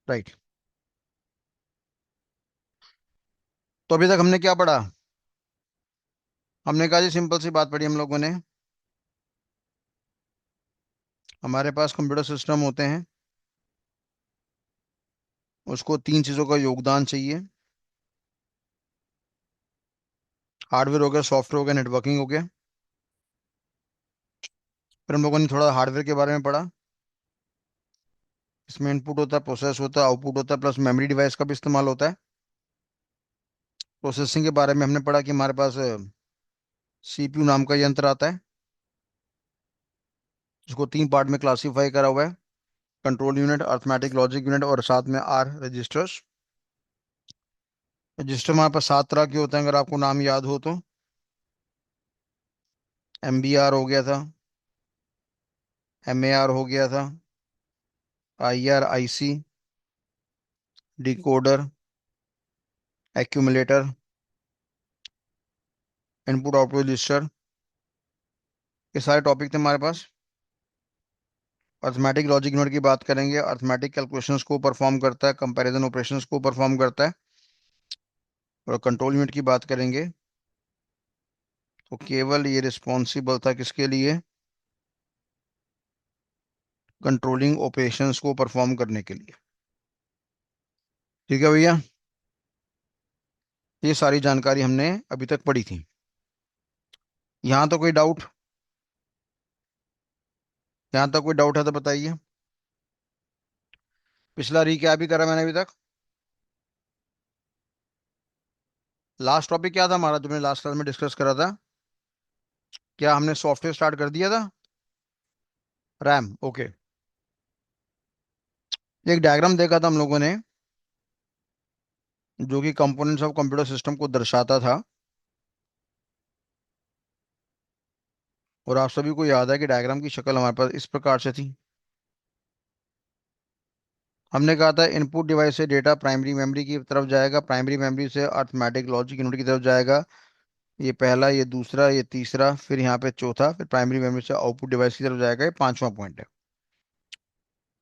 Right. तो अभी तक हमने क्या पढ़ा? हमने कहा जी, सिंपल सी बात पढ़ी हम लोगों ने। हमारे पास कंप्यूटर सिस्टम होते हैं, उसको तीन चीज़ों का योगदान चाहिए। हार्डवेयर हो गया, सॉफ्टवेयर हो गया, नेटवर्किंग हो गया। फिर हम लोगों ने थोड़ा हार्डवेयर के बारे में पढ़ा। इसमें इनपुट होता है, प्रोसेस होता है, आउटपुट होता है, प्लस मेमोरी डिवाइस का भी इस्तेमाल होता है। प्रोसेसिंग के बारे में हमने पढ़ा कि हमारे पास सीपीयू नाम का यंत्र आता है, जिसको तीन पार्ट में क्लासीफाई करा हुआ है। Control unit, arithmetic logic unit और साथ में आर रजिस्टर्स। रजिस्टर हमारे पास सात तरह के होते हैं, अगर आपको नाम याद हो तो। एमबीआर हो गया था, एमएआर हो गया था, IR, IC, decoder, accumulator, input output register. ये सारे टॉपिक थे हमारे पास। अर्थमेटिक लॉजिक यूनिट की बात करेंगे, अर्थमेटिक कैलकुलेशंस को परफॉर्म करता है, कंपैरिजन ऑपरेशंस को परफॉर्म करता है। और कंट्रोल यूनिट की बात करेंगे तो केवल ये रिस्पॉन्सिबल था किसके लिए? कंट्रोलिंग ऑपरेशंस को परफॉर्म करने के लिए। ठीक है भैया, ये सारी जानकारी हमने अभी तक पढ़ी थी। यहाँ तो कोई डाउट? यहाँ तक कोई डाउट है तो बताइए। पिछला रिकैप भी करा मैंने अभी तक। लास्ट टॉपिक क्या था हमारा, जो मैंने लास्ट क्लास में डिस्कस करा था? क्या हमने सॉफ्टवेयर स्टार्ट कर दिया था? RAM, okay. एक डायग्राम देखा था हम लोगों ने, जो कि कंपोनेंट्स ऑफ कंप्यूटर सिस्टम को दर्शाता था। और आप सभी को याद है कि डायग्राम की शक्ल हमारे पास इस प्रकार से थी। हमने कहा था इनपुट डिवाइस से डेटा प्राइमरी मेमोरी की तरफ जाएगा, प्राइमरी मेमोरी से अर्थमेटिक लॉजिक यूनिट की तरफ जाएगा। ये पहला, ये दूसरा, ये तीसरा, फिर यहाँ पे चौथा, फिर प्राइमरी मेमोरी से आउटपुट डिवाइस की तरफ जाएगा। ये पांचवा पॉइंट है।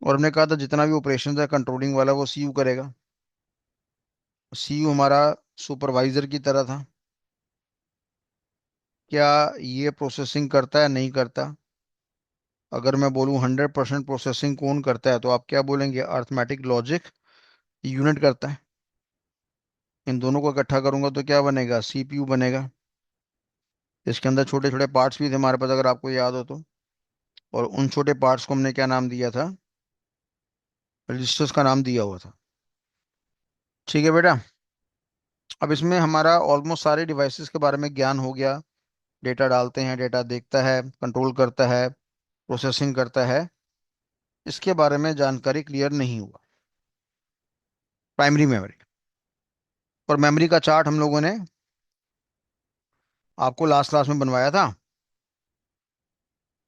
और हमने कहा था जितना भी ऑपरेशन है कंट्रोलिंग वाला, वो सीयू करेगा। सीयू हमारा सुपरवाइजर की तरह था। क्या ये प्रोसेसिंग करता है? नहीं करता। अगर मैं बोलूँ 100% प्रोसेसिंग कौन करता है, तो आप क्या बोलेंगे? अर्थमेटिक लॉजिक यूनिट करता है। इन दोनों को इकट्ठा करूंगा तो क्या बनेगा? सीपीयू बनेगा। इसके अंदर छोटे छोटे पार्ट्स भी थे हमारे पास, अगर आपको याद हो तो। और उन छोटे पार्ट्स को हमने क्या नाम दिया था? रजिस्टर्स का नाम दिया हुआ था। ठीक है बेटा। अब इसमें हमारा ऑलमोस्ट सारे डिवाइसेस के बारे में ज्ञान हो गया। डेटा डालते हैं, डेटा देखता है, कंट्रोल करता है, प्रोसेसिंग करता है। इसके बारे में जानकारी क्लियर नहीं हुआ। प्राइमरी मेमोरी और मेमोरी का चार्ट हम लोगों ने आपको लास्ट क्लास में बनवाया था।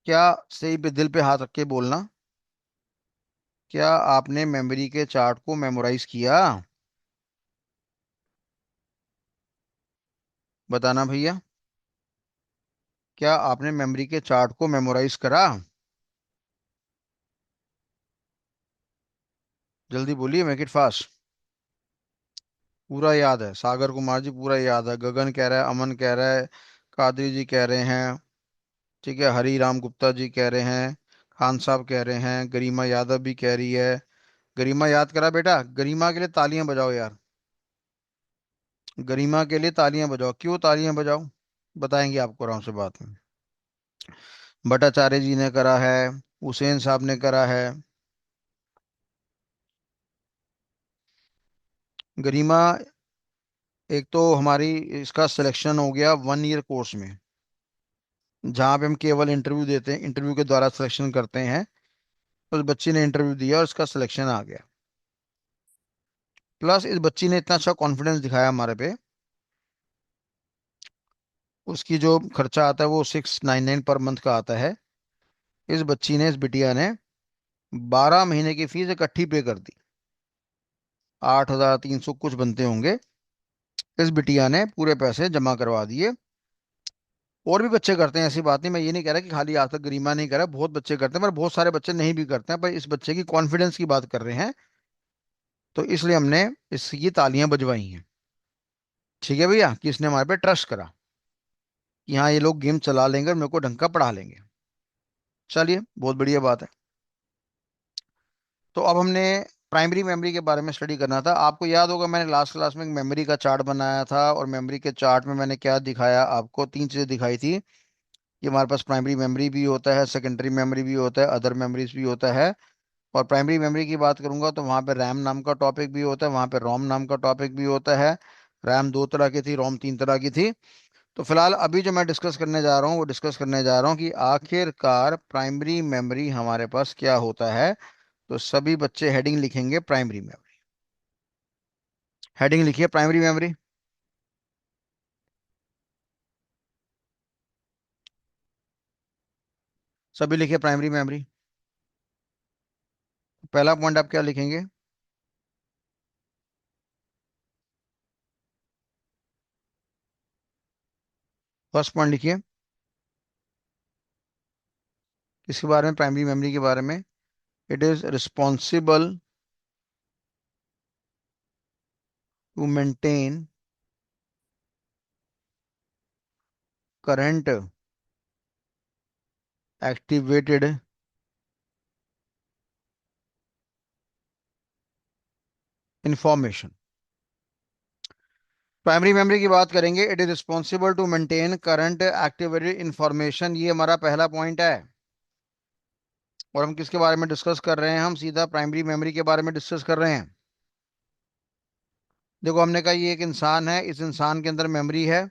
क्या, सही पे दिल पे हाथ रख के बोलना, क्या आपने मेमोरी के चार्ट को मेमोराइज किया? बताना भैया, क्या आपने मेमोरी के चार्ट को मेमोराइज करा? जल्दी बोलिए, मेक इट फास्ट। पूरा याद है? सागर कुमार जी पूरा याद है, गगन कह रहा है, अमन कह रहा है, कादरी जी कह रहे हैं, ठीक है, हरी राम गुप्ता जी कह रहे हैं, खान साहब कह रहे हैं, गरिमा यादव भी कह रही है। गरिमा याद करा बेटा? गरिमा के लिए तालियां बजाओ यार। गरिमा के लिए तालियां बजाओ। क्यों तालियां बजाओ? बताएंगे आपको आराम से बात में। भट्टाचार्य जी ने करा है, हुसैन साहब ने करा है। गरिमा, एक तो हमारी इसका सिलेक्शन हो गया 1 ईयर कोर्स में, जहाँ पे हम केवल इंटरव्यू देते हैं, इंटरव्यू के द्वारा सिलेक्शन करते हैं। उस बच्ची ने इंटरव्यू दिया और उसका सिलेक्शन आ गया। प्लस इस बच्ची ने इतना अच्छा कॉन्फिडेंस दिखाया हमारे पे। उसकी जो खर्चा आता है वो 699 पर मंथ का आता है। इस बच्ची ने, इस बिटिया ने 12 महीने की फीस इकट्ठी पे कर दी। 8,300 कुछ बनते होंगे। इस बिटिया ने पूरे पैसे जमा करवा दिए। और भी बच्चे करते हैं, ऐसी बात नहीं, मैं ये नहीं कह रहा कि खाली आज तक गरिमा नहीं करा, बहुत बच्चे करते हैं, पर बहुत सारे बच्चे नहीं भी करते हैं, पर इस बच्चे की कॉन्फिडेंस की बात कर रहे हैं। तो इसलिए हमने इसकी तालियां बजवाई हैं। ठीक है भैया, कि इसने हमारे पे ट्रस्ट करा कि हाँ ये लोग गेम चला लेंगे और मेरे को ढंग का पढ़ा लेंगे। चलिए, बहुत बढ़िया बात है। तो अब हमने प्राइमरी मेमोरी के बारे में स्टडी करना था। आपको याद होगा मैंने लास्ट क्लास में एक मेमोरी का चार्ट बनाया था, और मेमोरी के चार्ट में मैंने क्या दिखाया आपको, तीन चीज़ें दिखाई थी कि हमारे पास प्राइमरी मेमोरी भी होता है, सेकेंडरी मेमोरी भी होता है, अदर मेमोरीज भी होता है। और प्राइमरी मेमोरी की बात करूंगा तो वहाँ पे रैम नाम का टॉपिक भी होता है, वहाँ पे रोम नाम का टॉपिक भी होता है। रैम दो तरह की थी, रोम तीन तरह की थी। तो फिलहाल अभी जो मैं डिस्कस करने जा रहा हूँ वो डिस्कस करने जा रहा हूँ कि आखिरकार प्राइमरी मेमोरी हमारे पास क्या होता है। तो सभी बच्चे हेडिंग लिखेंगे प्राइमरी मेमोरी। हेडिंग लिखिए प्राइमरी मेमोरी। सभी लिखिए प्राइमरी मेमोरी। पहला पॉइंट आप क्या लिखेंगे? फर्स्ट पॉइंट लिखिए। किसके बारे में? प्राइमरी मेमोरी के बारे में। It is responsible to maintain current activated information. Primary memory की बात करेंगे, it is responsible to maintain current activated information, ये हमारा पहला पॉइंट है। और हम किसके बारे में डिस्कस कर रहे हैं? हम सीधा प्राइमरी मेमोरी के बारे में डिस्कस कर रहे हैं। देखो, हमने कहा ये एक इंसान है, इस इंसान के अंदर मेमोरी है।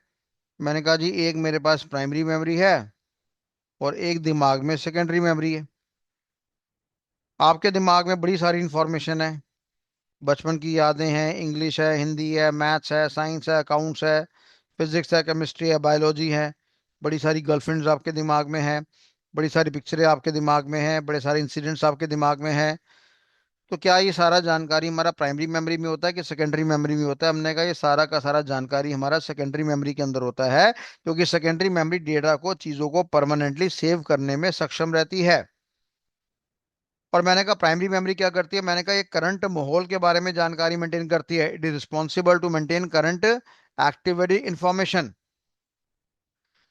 मैंने कहा जी एक मेरे पास प्राइमरी मेमोरी है और एक दिमाग में सेकेंडरी मेमोरी है। आपके दिमाग में बड़ी सारी इंफॉर्मेशन है, बचपन की यादें हैं, इंग्लिश है, हिंदी है, मैथ्स है, साइंस है, अकाउंट्स है, फिजिक्स है, केमिस्ट्री है, बायोलॉजी है। बड़ी सारी गर्लफ्रेंड्स आपके दिमाग में है, बड़ी सारी पिक्चरें आपके दिमाग में हैं, बड़े सारे इंसिडेंट्स आपके दिमाग में हैं। तो क्या ये सारा जानकारी हमारा प्राइमरी मेमोरी में होता है कि सेकेंडरी मेमोरी में होता है? हमने कहा ये सारा का सारा जानकारी हमारा सेकेंडरी मेमोरी के अंदर होता है, क्योंकि सेकेंडरी मेमोरी डेटा को, चीज़ों को परमानेंटली सेव करने में सक्षम रहती है। और मैंने कहा प्राइमरी मेमोरी क्या करती है? मैंने कहा ये करंट माहौल के बारे में जानकारी मेंटेन करती है। It is responsible to maintain current activity information.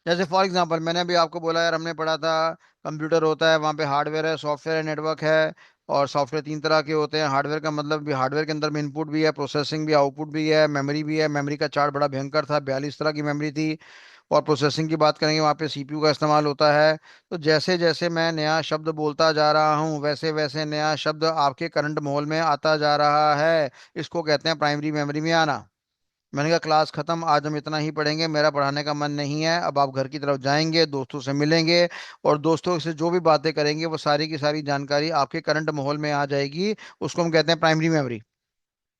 जैसे फॉर एग्जांपल मैंने अभी आपको बोला यार, हमने पढ़ा था कंप्यूटर होता है, वहाँ पे हार्डवेयर है, सॉफ्टवेयर है, नेटवर्क है। और सॉफ्टवेयर तीन तरह के होते हैं। हार्डवेयर का मतलब भी, हार्डवेयर के अंदर में इनपुट भी है, प्रोसेसिंग भी, आउटपुट भी है, मेमोरी भी है। मेमोरी का चार्ट बड़ा भयंकर था, 42 तरह की मेमोरी थी। और प्रोसेसिंग की बात करेंगे, वहाँ पे सीपीयू का इस्तेमाल होता है। तो जैसे जैसे मैं नया शब्द बोलता जा रहा हूँ वैसे वैसे नया शब्द आपके करंट माहौल में आता जा रहा है। इसको कहते हैं प्राइमरी मेमोरी में आना। मैंने कहा क्लास खत्म, आज हम इतना ही पढ़ेंगे, मेरा पढ़ाने का मन नहीं है। अब आप घर की तरफ जाएंगे, दोस्तों से मिलेंगे, और दोस्तों से जो भी बातें करेंगे वो सारी की सारी जानकारी आपके करंट माहौल में आ जाएगी। उसको हम कहते हैं प्राइमरी मेमोरी।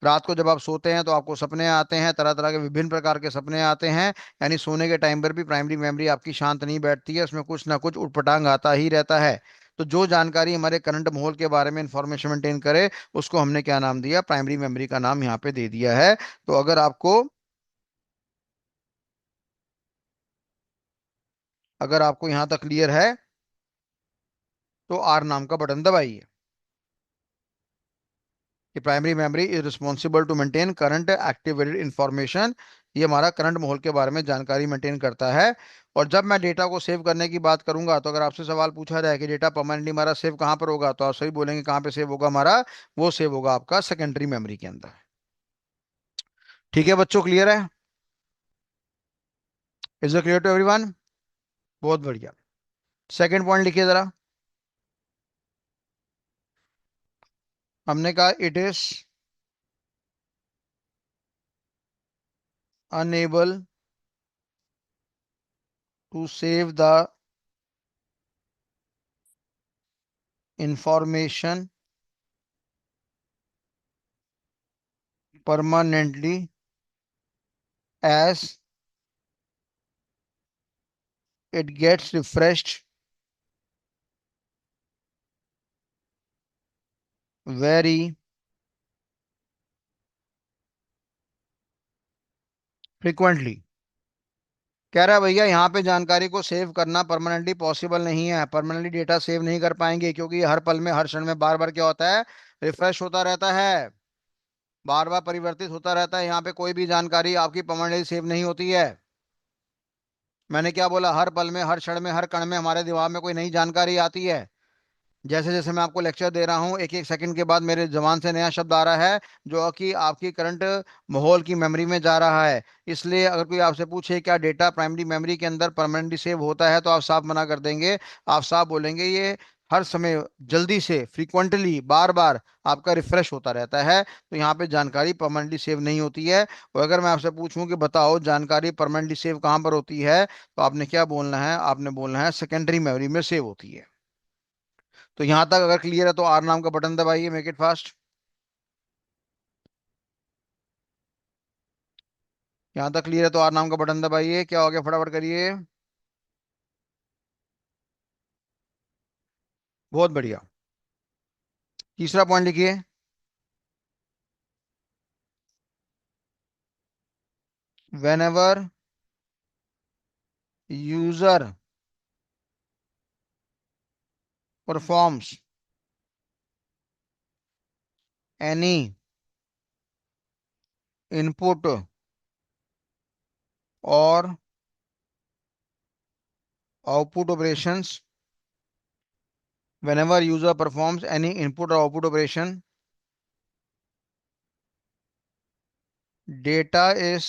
रात को जब आप सोते हैं तो आपको सपने आते हैं, तरह तरह के विभिन्न प्रकार के सपने आते हैं। यानी सोने के टाइम पर भी प्राइमरी मेमोरी आपकी शांत नहीं बैठती है, उसमें कुछ ना कुछ उटपटांग आता ही रहता है। तो जो जानकारी हमारे करंट माहौल के बारे में इंफॉर्मेशन मेंटेन करे, उसको हमने क्या नाम दिया? प्राइमरी मेमोरी का नाम यहाँ पे दे दिया है। तो अगर आपको यहाँ तक क्लियर है तो आर नाम का बटन दबाइए कि primary memory is responsible to maintain current activated information. ये हमारा करंट माहौल के बारे में जानकारी मेंटेन करता है। और जब मैं डेटा को सेव करने की बात करूंगा, तो अगर आपसे सवाल पूछा जाए कि डेटा परमानेंटली हमारा सेव कहाँ पर होगा, तो आप सही बोलेंगे कहाँ पे सेव होगा हमारा? वो सेव होगा आपका सेकेंडरी मेमोरी के अंदर। ठीक है बच्चों, क्लियर है? Is it clear to everyone? बहुत बढ़िया। सेकंड पॉइंट लिखिए जरा। हमने कहा it is unable to save the information permanently as it gets refreshed very frequently। कह रहा है भैया यहाँ पे जानकारी को सेव करना परमानेंटली पॉसिबल नहीं है, परमानेंटली डेटा सेव नहीं कर पाएंगे, क्योंकि ये हर पल में, हर क्षण में, बार बार क्या होता है? रिफ्रेश होता रहता है। बार बार परिवर्तित होता रहता है, यहाँ पे कोई भी जानकारी आपकी परमानेंटली सेव नहीं होती है। मैंने क्या बोला, हर पल में, हर क्षण में, हर कण में हमारे दिमाग में कोई नई जानकारी आती है। जैसे जैसे मैं आपको लेक्चर दे रहा हूँ, एक एक सेकंड के बाद मेरे जबान से नया शब्द आ रहा है, जो कि आपकी करंट माहौल की मेमोरी में जा रहा है। इसलिए अगर कोई आपसे पूछे क्या डेटा प्राइमरी मेमोरी के अंदर परमानेंटली सेव होता है, तो आप साफ मना कर देंगे। आप साफ बोलेंगे ये हर समय, जल्दी से, फ्रिक्वेंटली, बार बार आपका रिफ्रेश होता रहता है, तो यहाँ पे जानकारी परमानेंटली सेव नहीं होती है। और अगर मैं आपसे पूछूं कि बताओ जानकारी परमानेंटली सेव कहाँ पर होती है, तो आपने क्या बोलना है, आपने बोलना है सेकेंडरी मेमोरी में सेव होती है। तो यहां तक अगर क्लियर है तो आर नाम का बटन दबाइए, मेक इट फास्ट। यहां तक क्लियर है तो आर नाम का बटन दबाइए, क्या हो गया फटाफट करिए। बहुत बढ़िया। तीसरा पॉइंट लिखिए। Whenever user performs any input और output operations, whenever user performs any input or output operation, data is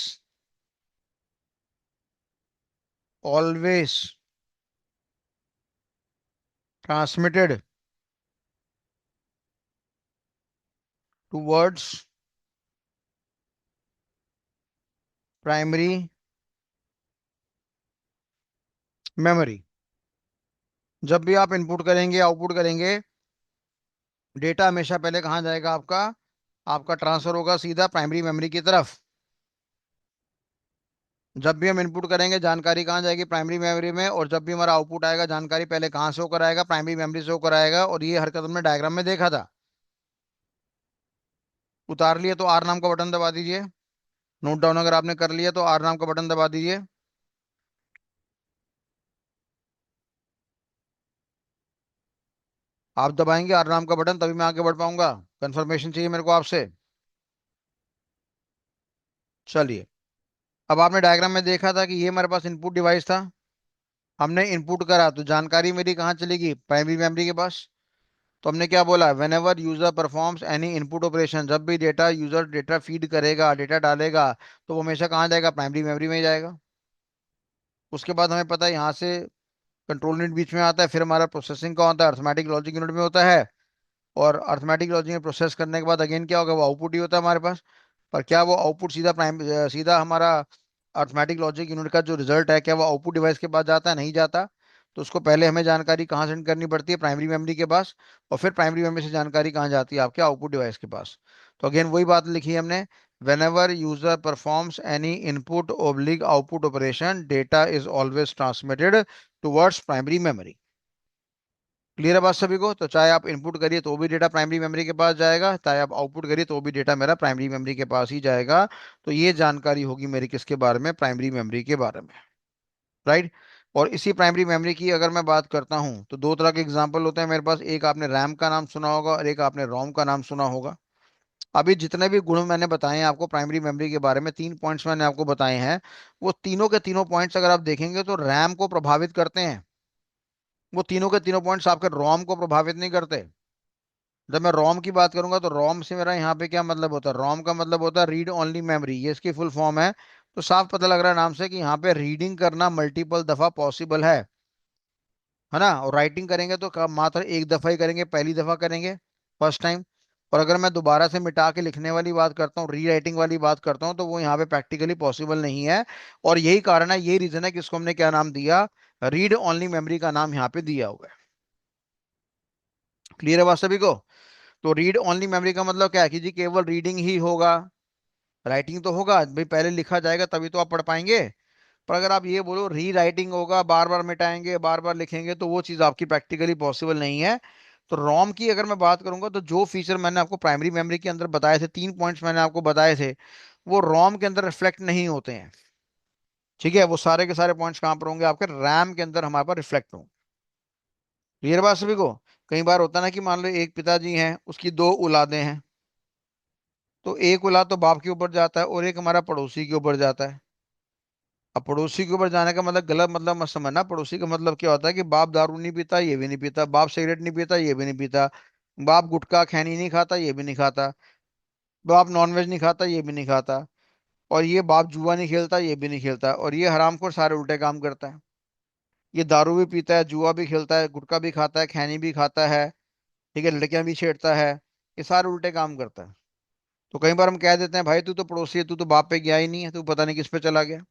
always transmitted towards primary memory। जब भी आप इनपुट करेंगे, आउटपुट करेंगे, डेटा हमेशा पहले कहाँ जाएगा आपका, आपका ट्रांसफर होगा सीधा प्राइमरी मेमोरी की तरफ। जब भी हम इनपुट करेंगे जानकारी कहाँ जाएगी, प्राइमरी मेमोरी में, और जब भी हमारा आउटपुट आएगा जानकारी पहले कहाँ से होकर आएगा, प्राइमरी मेमोरी से होकर आएगा। और ये हरकत हमने डायग्राम में देखा था। उतार लिए तो आर नाम का बटन दबा दीजिए। नोट डाउन अगर आपने कर लिया तो आर नाम का बटन दबा दीजिए। आप दबाएंगे आर नाम का बटन तभी मैं आगे बढ़ पाऊंगा। कंफर्मेशन चाहिए मेरे को आपसे। चलिए, अब आपने डायग्राम में देखा था कि ये हमारे पास इनपुट डिवाइस था। हमने इनपुट करा तो जानकारी मेरी कहाँ चलेगी, प्राइमरी मेमोरी के पास। तो हमने क्या बोला, when ever user performs any input operation, जब भी डेटा यूजर डेटा फीड करेगा, डेटा डालेगा, तो वो हमेशा कहाँ जाएगा, प्राइमरी मेमोरी में ही जाएगा। उसके बाद हमें पता है यहाँ से कंट्रोल यूनिट बीच में आता है, फिर हमारा प्रोसेसिंग का होता है, अर्थमेटिक लॉजिक यूनिट में होता है। और अर्थमेटिक लॉजिक में प्रोसेस करने के बाद अगेन क्या होगा, वो आउटपुट ही होता है हमारे पास। पर क्या वो आउटपुट सीधा सीधा हमारा अर्थमेटिक लॉजिक यूनिट का जो रिजल्ट है, क्या वो आउटपुट डिवाइस के पास जाता है, नहीं जाता। तो उसको पहले हमें जानकारी कहाँ सेंड करनी पड़ती है, प्राइमरी मेमोरी के पास। और फिर प्राइमरी मेमोरी से जानकारी कहाँ जाती है, आपके आउटपुट डिवाइस के पास। तो अगेन वही बात लिखी है हमने, when ever user performs any input oblique output operation, data is always transmitted towards primary memory. Clear है बात सभी को। तो चाहे आप इनपुट करिए तो भी डेटा प्राइमरी मेमोरी के पास जाएगा, चाहे आप आउटपुट करिए तो भी डेटा मेरा प्राइमरी मेमोरी के पास ही जाएगा। तो ये जानकारी होगी मेरी किसके बारे में, प्राइमरी मेमोरी के बारे में। राइट। और इसी प्राइमरी मेमोरी की अगर मैं बात करता हूं तो दो तरह के एग्जांपल होते हैं मेरे पास, एक आपने रैम का नाम सुना होगा और एक आपने रोम का नाम सुना होगा। अभी जितने भी गुण मैंने बताए हैं आपको प्राइमरी मेमोरी के बारे में, 3 पॉइंट्स मैंने आपको बताए हैं, वो तीनों के तीनों पॉइंट्स अगर आप देखेंगे तो रैम को प्रभावित करते हैं। वो तीनों के तीनों पॉइंट्स आपके रोम को प्रभावित नहीं करते। जब मैं रोम की बात करूंगा तो रोम से मेरा यहाँ पे क्या मतलब होता है, रोम का मतलब होता है रीड ओनली मेमोरी, ये इसकी फुल फॉर्म है। तो साफ पता लग रहा है नाम से कि यहाँ पे रीडिंग करना मल्टीपल दफा पॉसिबल है ना। और राइटिंग करेंगे तो मात्र एक दफा ही करेंगे, पहली दफा करेंगे, फर्स्ट टाइम। और अगर मैं दोबारा से मिटा के लिखने वाली बात करता हूँ, री राइटिंग वाली बात करता हूँ, तो वो यहाँ पे प्रैक्टिकली पॉसिबल नहीं है। और यही कारण है, यही रीजन है कि इसको हमने क्या नाम दिया, रीड ओनली मेमोरी का नाम यहाँ पे दिया हुआ है। क्लियर है बात सभी को। तो रीड ओनली मेमोरी का मतलब क्या है कि जी केवल रीडिंग ही होगा, राइटिंग तो होगा भाई, पहले लिखा जाएगा तभी तो आप पढ़ पाएंगे। पर अगर आप ये बोलो री राइटिंग होगा, बार बार मिटाएंगे, बार बार लिखेंगे, तो वो चीज़ आपकी प्रैक्टिकली पॉसिबल नहीं है। तो रोम की अगर मैं बात करूंगा तो जो फीचर मैंने आपको प्राइमरी मेमोरी के अंदर बताए थे, 3 पॉइंट्स मैंने आपको बताए थे, वो रोम के अंदर रिफ्लेक्ट नहीं होते हैं। ठीक है, वो सारे के सारे पॉइंट्स कहाँ पर होंगे, आपके रैम के अंदर हमारे पास रिफ्लेक्ट होंगे। क्लियर बात सभी को। कई बार होता है ना कि मान लो एक पिताजी हैं, उसकी दो औलादें हैं। तो एक उला तो बाप के ऊपर जाता है और एक हमारा पड़ोसी के ऊपर जाता है। अब पड़ोसी के ऊपर जाने का मतलब गलत मतलब मत समझना। पड़ोसी का मतलब क्या होता है कि बाप दारू नहीं पीता, ये भी नहीं पीता, बाप सिगरेट नहीं पीता, ये भी नहीं पीता, बाप गुटखा खैनी नहीं खाता, ये भी नहीं खाता, बाप नॉनवेज नहीं खाता, ये भी नहीं खाता, और ये बाप जुआ नहीं खेलता, ये भी नहीं खेलता, और ये हरामखोर सारे उल्टे काम करता है। ये दारू भी पीता है, जुआ भी खेलता है, गुटखा भी खाता है, खैनी भी खाता है, ठीक है, लड़कियां भी छेड़ता है, ये सारे उल्टे काम करता है। तो कई बार हम कह देते हैं भाई तू तो पड़ोसी है, तू तो बाप पे गया ही नहीं है, तू पता नहीं किस पे चला गया।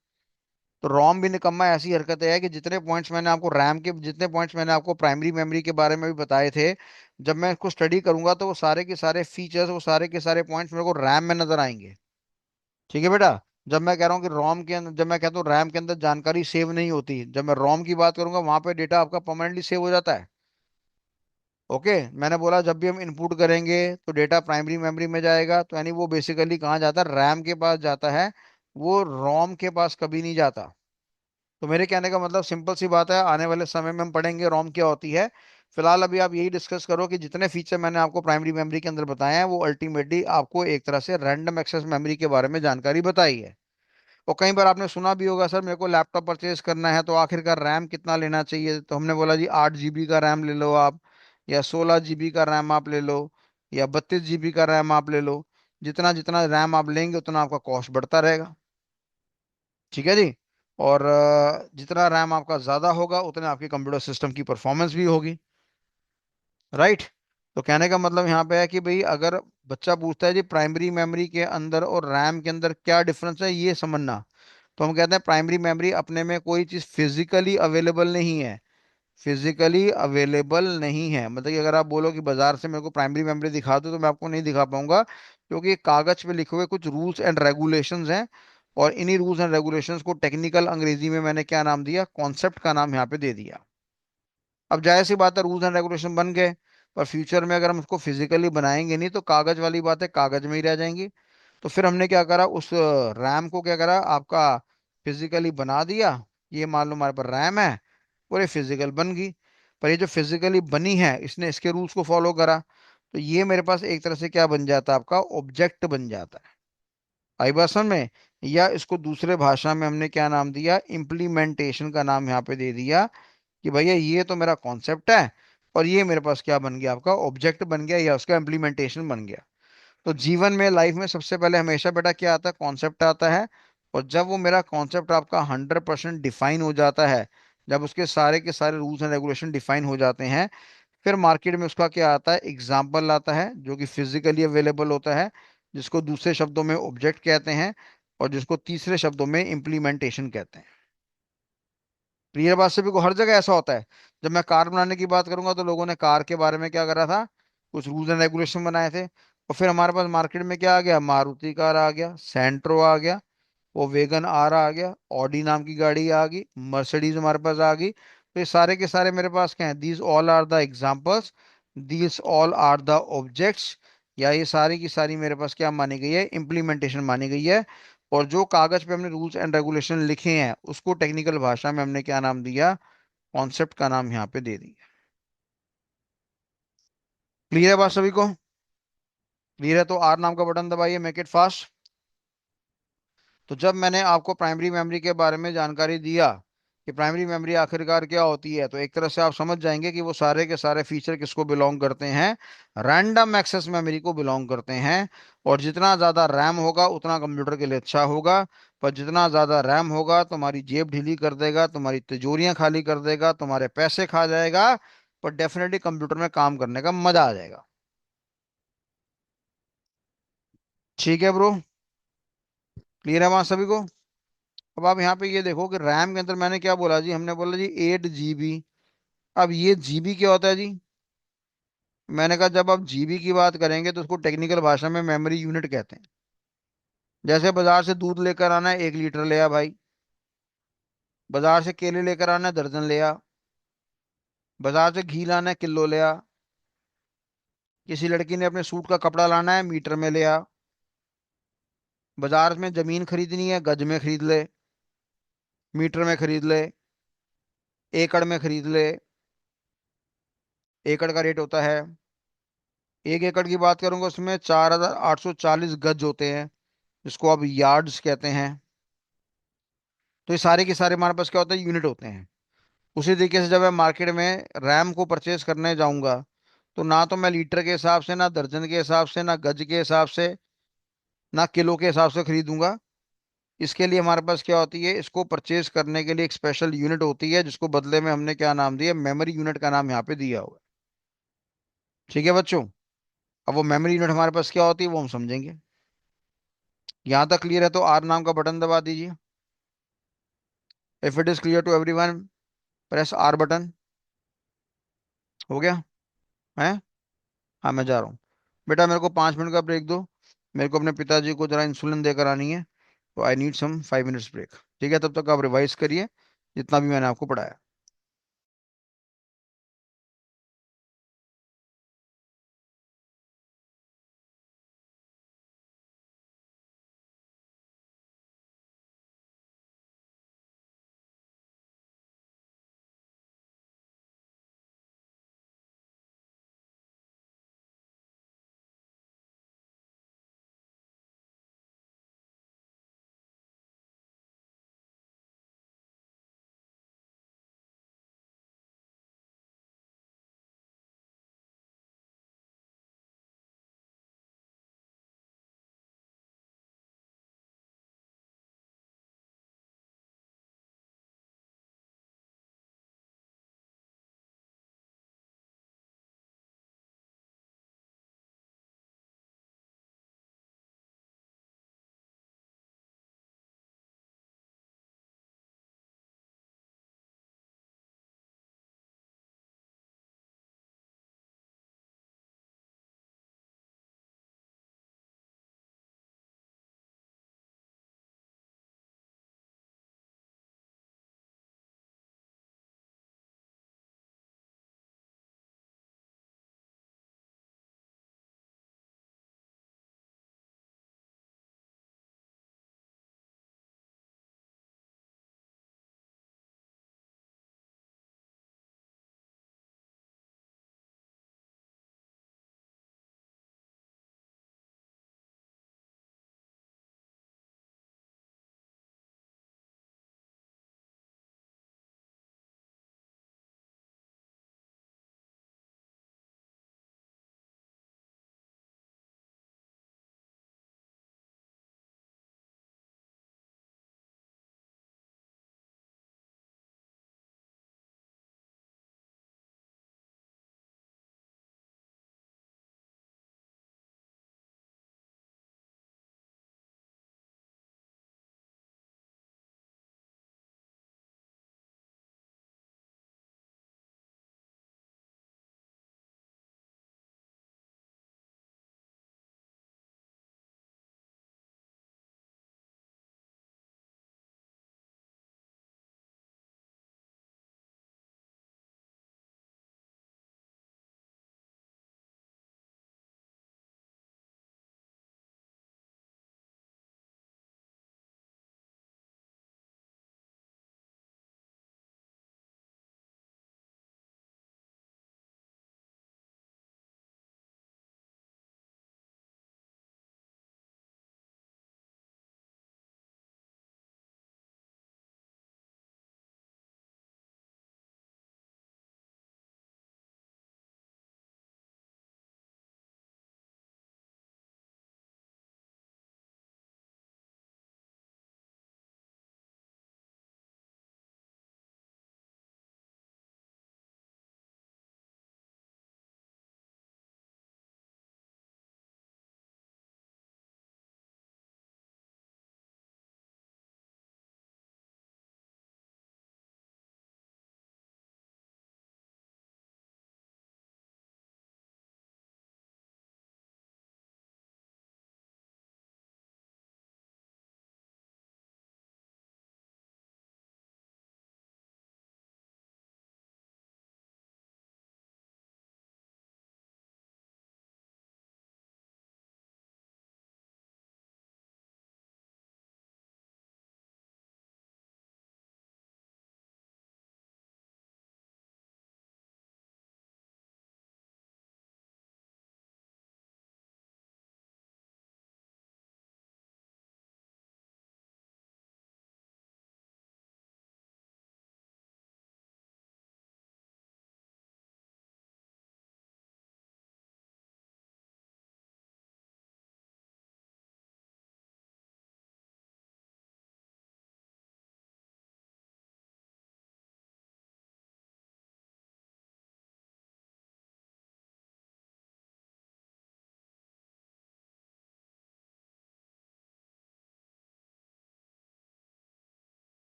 तो रॉम भी निकम्मा ऐसी हरकत है कि जितने पॉइंट्स मैंने आपको रैम के, जितने पॉइंट्स मैंने आपको प्राइमरी मेमोरी के बारे में भी बताए थे, जब मैं इसको स्टडी करूंगा तो वो सारे के सारे फीचर्स, वो सारे के सारे पॉइंट्स मेरे को रैम में नजर आएंगे। ठीक है बेटा। जब मैं कह रहा हूँ कि रोम के अंदर, जब मैं कहता हूँ रैम के अंदर जानकारी सेव नहीं होती, जब मैं रोम की बात करूंगा वहां पे डेटा आपका परमानेंटली सेव हो जाता है। ओके। मैंने बोला जब भी हम इनपुट करेंगे तो डेटा प्राइमरी मेमोरी में जाएगा, तो यानी वो बेसिकली कहाँ जाता है, रैम के पास जाता है, वो रोम के पास कभी नहीं जाता। तो मेरे कहने का मतलब सिंपल सी बात है, आने वाले समय में हम पढ़ेंगे रोम क्या होती है। फिलहाल अभी आप यही डिस्कस करो कि जितने फीचर मैंने आपको प्राइमरी मेमोरी के अंदर बताए हैं वो अल्टीमेटली आपको एक तरह से रैंडम एक्सेस मेमोरी के बारे में जानकारी बताई है। और कई बार आपने सुना भी होगा, सर मेरे को लैपटॉप परचेज करना है तो आखिरकार रैम कितना लेना चाहिए, तो हमने बोला जी 8 GB का रैम ले लो आप, या 16 GB का रैम आप ले लो, या 32 GB का रैम आप ले लो। जितना जितना रैम आप लेंगे उतना आपका कॉस्ट बढ़ता रहेगा। ठीक है जी। और जितना रैम आपका ज़्यादा होगा उतने आपके कंप्यूटर सिस्टम की परफॉर्मेंस भी होगी। राइट। तो कहने का मतलब यहाँ पे है कि भाई अगर बच्चा पूछता है जी प्राइमरी मेमोरी के अंदर और रैम के अंदर क्या डिफरेंस है ये समझना, तो हम कहते हैं प्राइमरी मेमोरी अपने में कोई चीज़ फिजिकली अवेलेबल नहीं है। फिजिकली अवेलेबल नहीं है मतलब कि अगर आप बोलो कि बाजार से मेरे को प्राइमरी मेमोरी दिखा दो तो मैं आपको नहीं दिखा पाऊंगा, क्योंकि कागज पे लिखे हुए कुछ रूल्स एंड रेगुलेशंस हैं। और इन्हीं रूल्स एंड रेगुलेशंस को टेक्निकल अंग्रेजी में मैंने क्या नाम दिया, कॉन्सेप्ट का नाम यहाँ पे दे दिया। अब जाहिर सी बात है रूल्स एंड रेगुलेशन बन गए, पर फ्यूचर में अगर हम उसको फिजिकली बनाएंगे नहीं तो कागज वाली बात है कागज में ही रह जाएंगी। तो फिर हमने क्या करा, उस रैम को क्या करा आपका फिजिकली बना दिया। ये मान लो हमारे पास रैम है और ये फिजिकल बन गई। पर ये जो फिजिकली बनी है इसने इसके रूल्स को फॉलो करा, तो ये मेरे पास एक तरह से क्या बन जाता है, आपका ऑब्जेक्ट बन जाता है। आई बात समझ में। या इसको दूसरे भाषा में हमने क्या नाम दिया, इम्प्लीमेंटेशन का नाम यहाँ पे दे दिया, कि भैया ये तो मेरा कॉन्सेप्ट है और ये मेरे पास क्या बन गया, आपका ऑब्जेक्ट बन गया या उसका इम्प्लीमेंटेशन बन गया। तो जीवन में लाइफ में सबसे पहले हमेशा बेटा क्या आता है, कॉन्सेप्ट आता है। और जब वो मेरा कॉन्सेप्ट आपका 100% डिफाइन हो जाता है, जब उसके सारे के सारे रूल्स एंड रेगुलेशन डिफाइन हो जाते हैं, फिर मार्केट में उसका क्या आता है, एग्जाम्पल आता है जो कि फिजिकली अवेलेबल होता है, जिसको दूसरे शब्दों में ऑब्जेक्ट कहते हैं, और जिसको तीसरे शब्दों में इम्प्लीमेंटेशन कहते हैं। क्लियर बात सभी को, हर जगह ऐसा होता है। जब मैं कार बनाने की बात करूंगा तो लोगों ने कार के बारे में क्या करा था, कुछ रूल्स एंड रेगुलेशन बनाए थे। और फिर हमारे पास मार्केट में क्या आ गया, मारुति कार आ गया, सेंट्रो आ गया, वो वेगन आर आ गया, ऑडी नाम की गाड़ी आ गई, मर्सिडीज हमारे पास आ गई। तो ये सारे के सारे मेरे पास क्या है, these all are the examples, these all are the objects, या ये सारी की सारी मेरे पास क्या मानी गई है, इम्प्लीमेंटेशन मानी गई है। और जो कागज पे हमने रूल्स एंड रेगुलेशन लिखे हैं उसको टेक्निकल भाषा में हमने क्या नाम दिया, कॉन्सेप्ट का नाम यहाँ पे दे दिया। क्लियर है बात सभी को। क्लियर है तो आर नाम का बटन दबाइए, मेक इट फास्ट। तो जब मैंने आपको प्राइमरी मेमोरी के बारे में जानकारी दिया कि प्राइमरी मेमोरी आखिरकार क्या होती है, तो एक तरह से आप समझ जाएंगे कि वो सारे के सारे फीचर किसको बिलोंग करते हैं, रैंडम एक्सेस मेमोरी को बिलोंग करते हैं। और जितना ज़्यादा रैम होगा उतना कंप्यूटर के लिए अच्छा होगा। पर जितना ज़्यादा रैम होगा तुम्हारी जेब ढीली कर देगा, तुम्हारी तिजोरियां खाली कर देगा, तुम्हारे पैसे खा जाएगा, पर डेफिनेटली कंप्यूटर में काम करने का मजा आ जाएगा। ठीक है ब्रो। क्लियर है वहां सभी को। अब आप यहाँ पे ये देखो कि रैम के अंदर मैंने क्या बोला जी, हमने बोला जी 8 GB। अब ये जीबी क्या होता है जी, मैंने कहा जब आप जीबी की बात करेंगे तो उसको टेक्निकल भाषा में मेमोरी यूनिट कहते हैं। जैसे बाजार से दूध लेकर आना है 1 लीटर ले आ भाई, बाजार से केले लेकर आना है दर्जन ले आ, बाजार से घी लाना है किलो ले आ, किसी लड़की ने अपने सूट का कपड़ा लाना है मीटर में ले आ, बाजार में जमीन खरीदनी है गज में खरीद ले, मीटर में खरीद ले, एकड़ में खरीद ले, एकड़ का रेट होता है एक एकड़ की बात करूंगा उसमें 4,840 गज होते हैं, जिसको आप यार्ड्स कहते हैं। तो ये सारे के सारे हमारे पास क्या होता है, यूनिट होते हैं। उसी तरीके से जब मैं मार्केट में रैम को परचेज करने जाऊंगा, तो ना तो मैं लीटर के हिसाब से, ना दर्जन के हिसाब से, ना गज के हिसाब से, ना किलो के हिसाब से खरीदूंगा। इसके लिए हमारे पास क्या होती है, इसको परचेज करने के लिए एक स्पेशल यूनिट होती है, जिसको बदले में हमने क्या नाम दिया, मेमोरी यूनिट का नाम यहाँ पे दिया हुआ है। ठीक है बच्चों। अब वो मेमोरी यूनिट हमारे पास क्या होती है वो हम समझेंगे। यहाँ तक क्लियर है तो आर नाम का बटन दबा दीजिए। If it is clear to everyone, press R button. हो गया है। हाँ मैं जा रहा हूँ। बेटा मेरे को 5 मिनट का ब्रेक दो, मेरे को अपने पिताजी को जरा इंसुलिन देकर आनी है। तो I need some 5 minutes break. ठीक है, तब तक आप रिवाइज करिए जितना भी मैंने आपको पढ़ाया।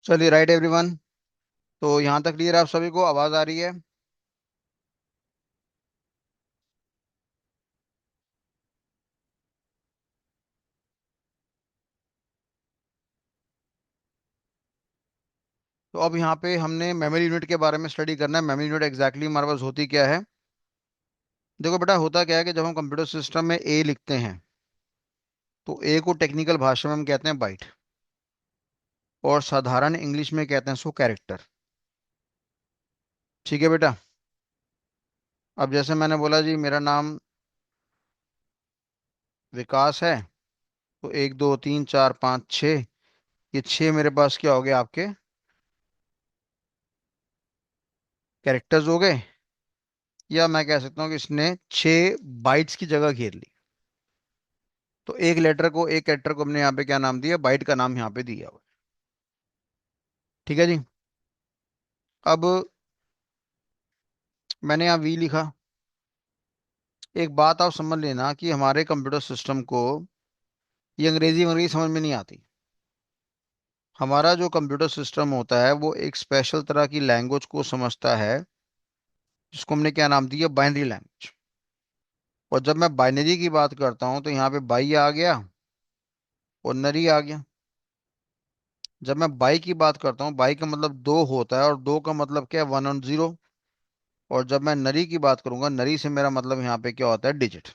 चलिए, राइट एवरीवन। तो यहाँ तक क्लियर आप सभी को आवाज़ आ रही है? तो अब यहाँ पे हमने मेमोरी यूनिट के बारे में स्टडी करना है। मेमोरी यूनिट एग्जैक्टली हमारे पास होती क्या है? देखो बेटा, होता क्या है कि जब हम कंप्यूटर सिस्टम में ए लिखते हैं तो ए को टेक्निकल भाषा में हम कहते हैं बाइट, और साधारण इंग्लिश में कहते हैं उसको कैरेक्टर। ठीक है बेटा। अब जैसे मैंने बोला जी, मेरा नाम विकास है, तो एक दो तीन चार पाँच छः, ये छः मेरे पास क्या हो गए आपके कैरेक्टर्स हो गए। या मैं कह सकता हूँ कि इसने छः बाइट्स की जगह घेर ली। तो एक लेटर को, एक कैरेक्टर को हमने यहाँ पे क्या नाम दिया, बाइट का नाम यहाँ पे दिया हुआ है। ठीक है जी। अब मैंने यहाँ वी लिखा। एक बात आप समझ लेना कि हमारे कंप्यूटर सिस्टम को ये अंग्रेजी अंग्रेजी समझ में नहीं आती। हमारा जो कंप्यूटर सिस्टम होता है वो एक स्पेशल तरह की लैंग्वेज को समझता है, जिसको हमने क्या नाम दिया, बाइनरी लैंग्वेज। और जब मैं बाइनरी की बात करता हूँ तो यहाँ पे बाई आ गया और नरी आ गया। जब मैं बाई की बात करता हूँ, बाई का मतलब दो होता है, और दो का मतलब क्या है, वन और जीरो। और जब मैं नरी की बात करूंगा, नरी से मेरा मतलब यहाँ पे क्या होता है, डिजिट।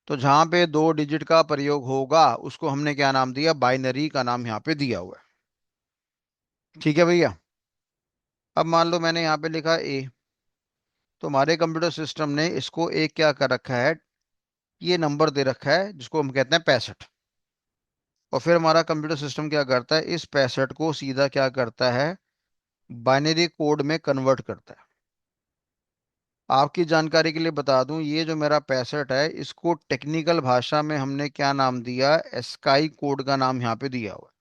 तो जहाँ पे दो डिजिट का प्रयोग होगा उसको हमने क्या नाम दिया, बाइनरी का नाम यहाँ पे दिया हुआ है। ठीक है भैया। अब मान लो मैंने यहाँ पे लिखा ए, तो हमारे कंप्यूटर सिस्टम ने इसको एक क्या कर रखा है, ये नंबर दे रखा है जिसको हम कहते हैं 65। और फिर हमारा कंप्यूटर सिस्टम क्या करता है, इस 65 को सीधा क्या करता है, बाइनरी कोड में कन्वर्ट करता है। आपकी जानकारी के लिए बता दूं, ये जो मेरा 65 है, इसको टेक्निकल भाषा में हमने क्या नाम दिया, एस्काई कोड का नाम यहाँ पे दिया हुआ है।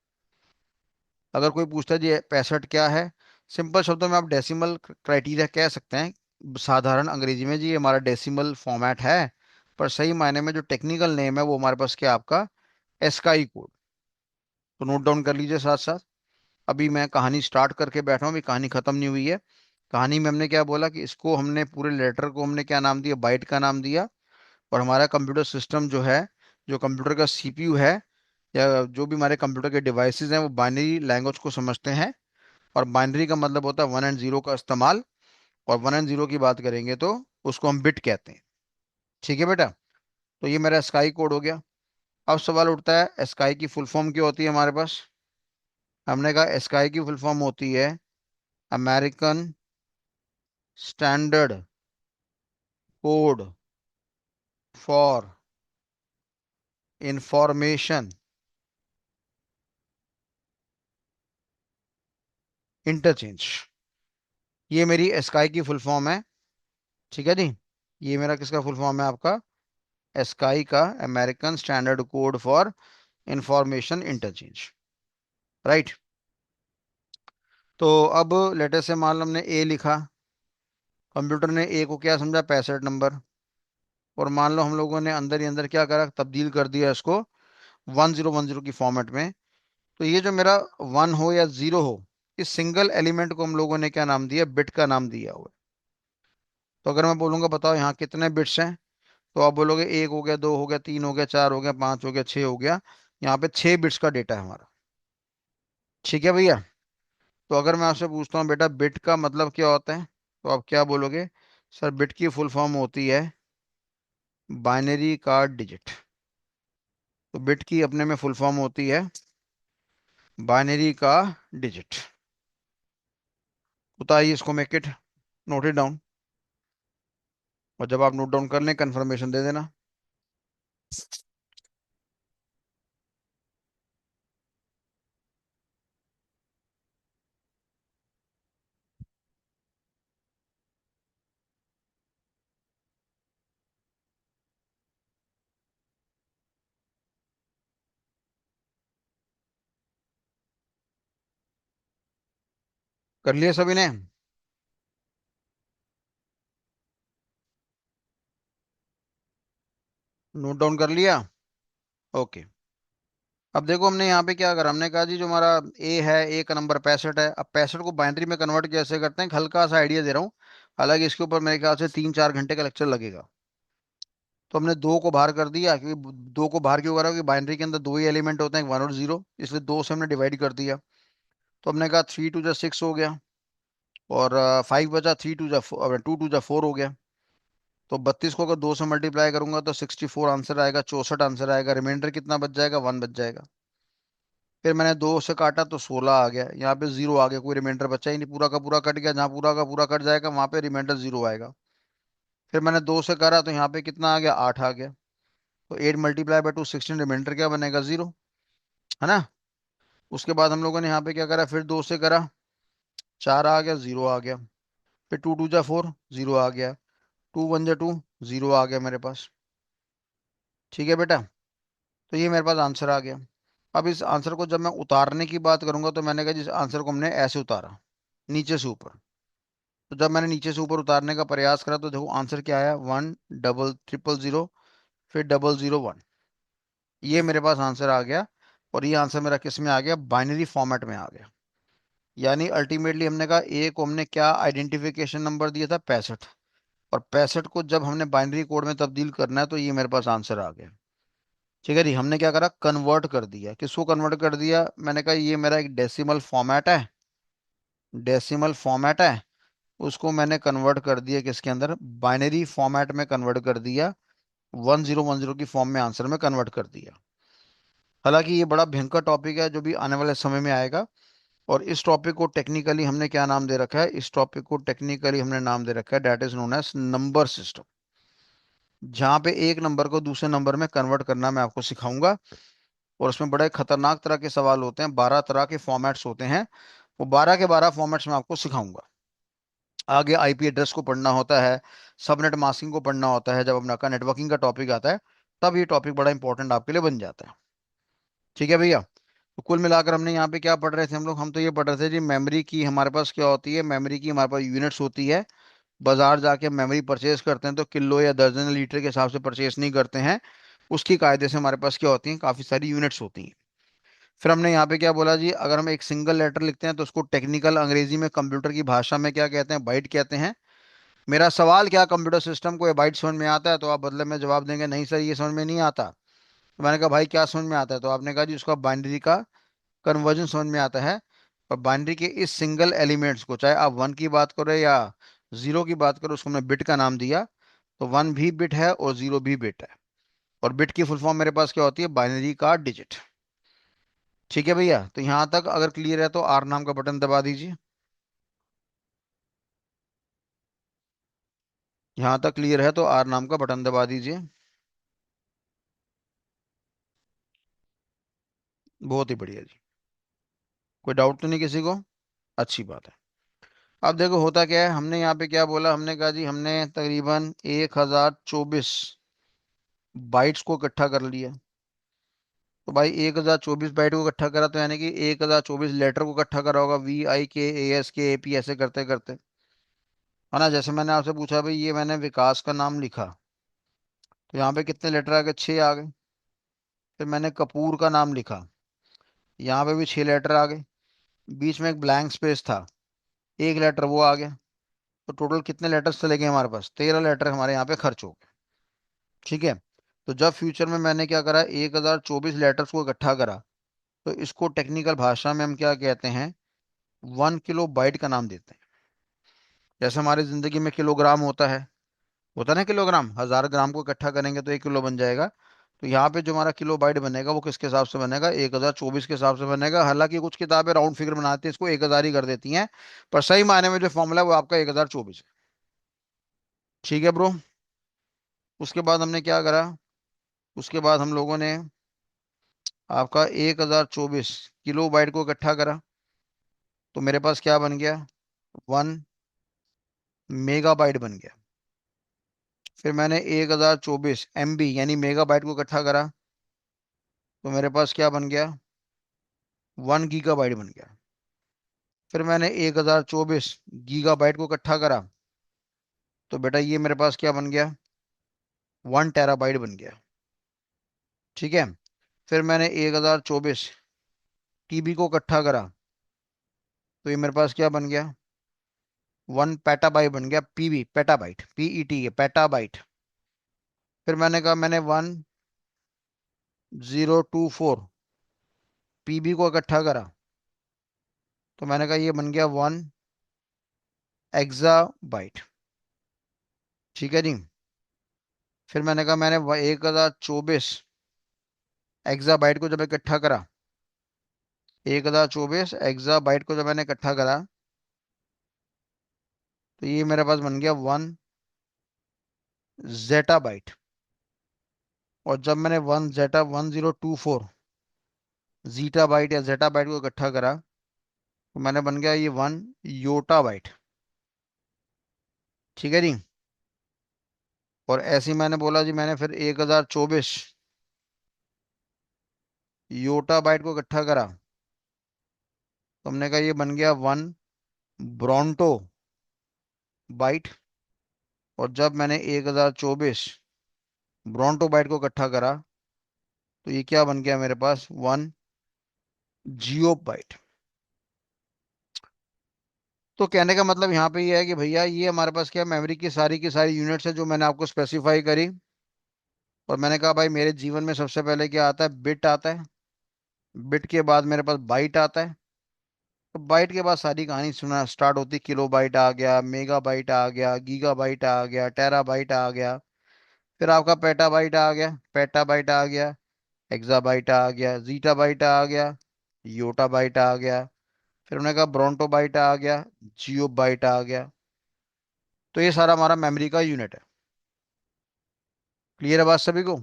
अगर कोई पूछता है जी 65 क्या है, सिंपल शब्दों में आप डेसिमल क्राइटेरिया कह सकते हैं। साधारण अंग्रेजी में जी ये हमारा डेसिमल फॉर्मेट है। पर सही मायने में जो टेक्निकल नेम है वो हमारे पास क्या, आपका एस्काई कोड। तो नोट डाउन कर लीजिए साथ साथ। अभी मैं कहानी स्टार्ट करके बैठा हूँ, अभी कहानी खत्म नहीं हुई है। कहानी में हमने क्या बोला कि इसको हमने पूरे लेटर को हमने क्या नाम दिया, बाइट का नाम दिया। और हमारा कंप्यूटर सिस्टम जो है, जो कंप्यूटर का सीपीयू है, या जो भी हमारे कंप्यूटर के डिवाइसेस हैं, वो बाइनरी लैंग्वेज को समझते हैं। और बाइनरी का मतलब होता है वन एंड जीरो का इस्तेमाल। और वन एंड जीरो की बात करेंगे तो उसको हम बिट कहते हैं। ठीक है बेटा। तो ये मेरा स्काई कोड हो गया। अब सवाल उठता है, स्काई की फुल फॉर्म क्या होती है हमारे पास? हमने कहा स्काई की फुल फॉर्म होती है American standard code for information interchange. ये मेरी स्काई की फुल फॉर्म है। ठीक है जी। ये मेरा किसका फुल फॉर्म है, आपका स्काई का, American standard code for information interchange. Right. तो अब लेटर से मान लो हमने ए लिखा, कंप्यूटर ने ए को क्या समझा, 65 नंबर। और मान लो हम लोगों ने अंदर ही अंदर क्या करा, तब्दील कर दिया इसको 1010 की फॉर्मेट में। तो ये जो मेरा वन हो या जीरो हो, इस सिंगल एलिमेंट को हम लोगों ने क्या नाम दिया, बिट का नाम दिया हुआ है। तो अगर मैं बोलूंगा बताओ यहाँ कितने बिट्स हैं, तो आप बोलोगे एक हो गया, दो हो गया, तीन हो गया, चार हो गया, पांच हो गया, छह हो गया। यहाँ पे 6 बिट्स का डेटा है हमारा। ठीक है भैया। तो अगर मैं आपसे पूछता हूँ बेटा, बिट का मतलब क्या होता है, तो आप क्या बोलोगे? सर, बिट की फुल फॉर्म होती है बाइनरी का डिजिट। तो बिट की अपने में फुल फॉर्म होती है बाइनरी का डिजिट। बताइए इसको, make it, note it down. और जब आप नोट डाउन कर लें, कंफर्मेशन दे देना। कर लिया सभी ने? नोट डाउन कर लिया? ओके। अब देखो हमने यहाँ पे क्या करा, हमने कहा जी जो हमारा ए है, ए का नंबर 65 है। अब 65 को बाइनरी में कन्वर्ट कैसे करते हैं, हल्का सा आइडिया दे रहा हूँ। हालांकि इसके ऊपर मेरे ख्याल से 3-4 घंटे का लेक्चर लगेगा। तो हमने दो को बाहर कर दिया, क्योंकि दो को बाहर क्यों करा, क्योंकि बाइनरी के अंदर दो ही एलिमेंट होते हैं, 1 और 0, इसलिए दो से हमने डिवाइड कर दिया। तो हमने कहा 3 2 जा 6 हो गया, और 5 बचा, 2 2 जा 4 हो गया। तो 32 को अगर दो से मल्टीप्लाई करूंगा तो 64 आंसर आएगा, 64 आंसर आएगा। रिमाइंडर कितना बच जाएगा, 1 बच जाएगा। फिर मैंने दो से काटा तो 16 आ गया, यहाँ पे 0 आ गया, कोई रिमाइंडर बचा ही नहीं, पूरा का पूरा कट गया। जहाँ पूरा का पूरा कट जाएगा वहां पे रिमाइंडर 0 आएगा। फिर मैंने दो से करा तो यहाँ पे कितना आ गया, 8 आ गया। तो 8 × 2 16, रिमाइंडर क्या बनेगा, 0, है ना। उसके बाद हम लोगों ने यहाँ पे क्या करा, फिर दो से करा, 4 आ गया, 0 आ गया। फिर 2 2 जा 4, 0 आ गया। 2 1 जा 2, 0 आ गया मेरे पास। ठीक है बेटा। तो ये मेरे पास आंसर आ गया। अब इस आंसर को जब मैं उतारने की बात करूंगा तो मैंने कहा जिस आंसर को हमने ऐसे उतारा, नीचे से ऊपर। तो जब मैंने नीचे से ऊपर उतारने का प्रयास करा तो देखो आंसर क्या आया, 1 डबल 0 0 फिर 0 0 1। ये मेरे पास आंसर आ गया। और ये आंसर मेरा किस में आ गया, बाइनरी फॉर्मेट में आ गया। यानी अल्टीमेटली हमने कहा ए को हमने क्या आइडेंटिफिकेशन नंबर दिया था, 65। और 65 को जब हमने बाइनरी कोड में तब्दील करना है तो ये मेरे पास आंसर आ गया। ठीक है जी, हमने क्या करा, कन्वर्ट कर दिया। किसको कन्वर्ट कर दिया, मैंने कहा ये मेरा एक डेसिमल फॉर्मेट है, डेसिमल फॉर्मेट है। उसको मैंने कन्वर्ट कर दिया किसके अंदर, बाइनरी फॉर्मेट में कन्वर्ट कर दिया। 1010 की फॉर्म में आंसर में कन्वर्ट कर दिया। हालांकि ये बड़ा भयंकर टॉपिक है जो भी आने वाले समय में आएगा। और इस टॉपिक को टेक्निकली हमने क्या नाम दे रखा है, इस टॉपिक को टेक्निकली हमने नाम दे रखा है, that is known as number system. जहाँ पे एक नंबर को दूसरे नंबर में कन्वर्ट करना मैं आपको सिखाऊंगा। और उसमें बड़े खतरनाक तरह के सवाल होते हैं, 12 तरह के फॉर्मेट्स होते हैं। वो 12 के 12 फॉर्मेट्स में आपको सिखाऊंगा। आगे आईपी एड्रेस को पढ़ना होता है, सबनेट मास्किंग को पढ़ना होता है, जब अपना का नेटवर्किंग का टॉपिक आता है तब ये टॉपिक बड़ा इंपॉर्टेंट आपके लिए बन जाता है। ठीक है भैया। तो कुल मिलाकर हमने यहाँ पे क्या पढ़ रहे थे हम लोग, हम तो ये पढ़ रहे थे जी मेमोरी की हमारे पास क्या होती है, मेमोरी की हमारे पास यूनिट्स होती है। बाजार जाके हम मेमोरी परचेज करते हैं तो किलो या दर्जन लीटर के हिसाब से परचेज नहीं करते हैं। उसकी कायदे से हमारे पास क्या होती हैं, काफ़ी सारी यूनिट्स होती हैं। फिर हमने यहाँ पे क्या बोला जी, अगर हम एक सिंगल लेटर लिखते हैं तो उसको टेक्निकल अंग्रेजी में कंप्यूटर की भाषा में क्या कहते हैं, बाइट कहते हैं। मेरा सवाल क्या, कंप्यूटर सिस्टम को ये बाइट समझ में आता है, तो आप बदले में जवाब देंगे नहीं सर ये समझ में नहीं आता। तो मैंने कहा भाई क्या समझ में आता है, तो आपने कहा जी उसका बाइनरी का कन्वर्जन समझ में आता है। और बाइनरी के इस सिंगल एलिमेंट्स को, चाहे आप 1 की बात करो या 0 की बात करो, उसको हमने बिट का नाम दिया। तो 1 भी बिट है और 0 भी बिट है। और बिट की फुल फॉर्म मेरे पास क्या होती है, बाइनरी का डिजिट। ठीक है भैया, तो यहाँ तक अगर क्लियर है तो आर नाम का बटन दबा दीजिए। यहाँ तक क्लियर है तो आर नाम का बटन दबा दीजिए। बहुत ही बढ़िया जी। कोई डाउट तो नहीं किसी को, अच्छी बात है। अब देखो होता क्या है, हमने यहाँ पे क्या बोला, हमने कहा जी हमने तकरीबन 1024 बाइट्स को इकट्ठा कर लिया। तो भाई 1024 बाइट को इकट्ठा करा तो यानी कि 1024 लेटर को इकट्ठा करा होगा, VIKASKAP, ऐसे करते करते, है ना। जैसे मैंने आपसे पूछा भाई ये मैंने विकास का नाम लिखा, तो यहाँ पे कितने लेटर आ गए, 6 आ गए। फिर मैंने कपूर का नाम लिखा, यहाँ पे भी 6 लेटर आ गए। बीच में एक ब्लैंक स्पेस था, एक लेटर वो आ गया। तो टोटल कितने लेटर्स चले गए हमारे पास, 13 लेटर हमारे यहाँ पे खर्च हो गए। ठीक है। तो जब फ्यूचर में मैंने क्या करा, 1024 लेटर्स को इकट्ठा करा, तो इसको टेक्निकल भाषा में हम क्या कहते हैं, 1 किलो बाइट का नाम देते हैं। जैसे हमारी जिंदगी में किलोग्राम होता है ना, किलोग्राम 1000 ग्राम को इकट्ठा करेंगे तो 1 किलो बन जाएगा। तो यहाँ पे जो हमारा किलो बाइट बनेगा वो किसके हिसाब से बनेगा, 1024 के हिसाब से बनेगा। हालांकि कुछ किताबें राउंड फिगर बनाती हैं, इसको 1000 ही कर देती हैं। पर सही मायने में जो फॉर्मूला है वो आपका 1024 है। ठीक है ब्रो। उसके बाद हमने क्या करा, उसके बाद हम लोगों ने आपका 1024 किलो बाइट को इकट्ठा करा। तो मेरे पास क्या बन गया, 1 मेगाबाइट बन गया। फिर मैंने 1024 MB यानी मेगाबाइट को इकट्ठा करा, तो मेरे पास क्या बन गया, 1 गीगाबाइट बन गया। फिर मैंने 1024 गीगाबाइट को इकट्ठा करा, तो बेटा ये मेरे पास क्या बन गया, 1 टेराबाइट बन गया। ठीक है। फिर मैंने 1024 टीबी को इकट्ठा करा, तो ये मेरे पास क्या बन गया, 1 पेटाबाइट बन गया। पीबी पेटाबाइट, पीईटी है पेटाबाइट। फिर मैंने कहा मैंने 1024 पीबी को इकट्ठा करा, तो मैंने कहा ये बन गया 1 एक्साबाइट। ठीक है जी। फिर मैंने कहा मैंने 1024 एक्साबाइट को जब इकट्ठा करा, 1024 एक्साबाइट को जब मैंने इकट्ठा करा, तो ये मेरे पास बन गया 1 जेटाबाइट। और जब मैंने 1024 जीटाबाइट या जेटाबाइट को इकट्ठा करा, तो मैंने बन गया ये 1 योटाबाइट। ठीक है जी। और ऐसे ही मैंने बोला जी, मैंने फिर 1024 योटाबाइट को इकट्ठा करा, तो हमने कहा ये बन गया 1 ब्रोंटो बाइट। और जब मैंने 1024 ब्रोंटो बाइट को इकट्ठा करा, तो ये क्या बन गया मेरे पास, 1 जियोबाइट। तो कहने का मतलब यहाँ पे ये है कि भैया ये हमारे पास क्या, मेमोरी की सारी यूनिट्स है जो मैंने आपको स्पेसिफाई करी। और मैंने कहा भाई मेरे जीवन में सबसे पहले क्या आता है, बिट आता है। बिट के बाद मेरे पास बाइट आता है। तो बाइट के बाद सारी कहानी सुना स्टार्ट होती, किलो बाइट आ गया, मेगा बाइट आ गया, गीगा बाइट आ गया, टेरा बाइट आ गया। फिर आपका पेटा बाइट आ गया, पेटा बाइट आ गया, एक्सा बाइट आ गया, जीटा बाइट आ गया, योटा बाइट आ गया। फिर उन्होंने कहा ब्रोंटो बाइट आ गया, जियो बाइट आ गया। तो ये सारा हमारा मेमोरी का यूनिट है। क्लियर है बात सभी को?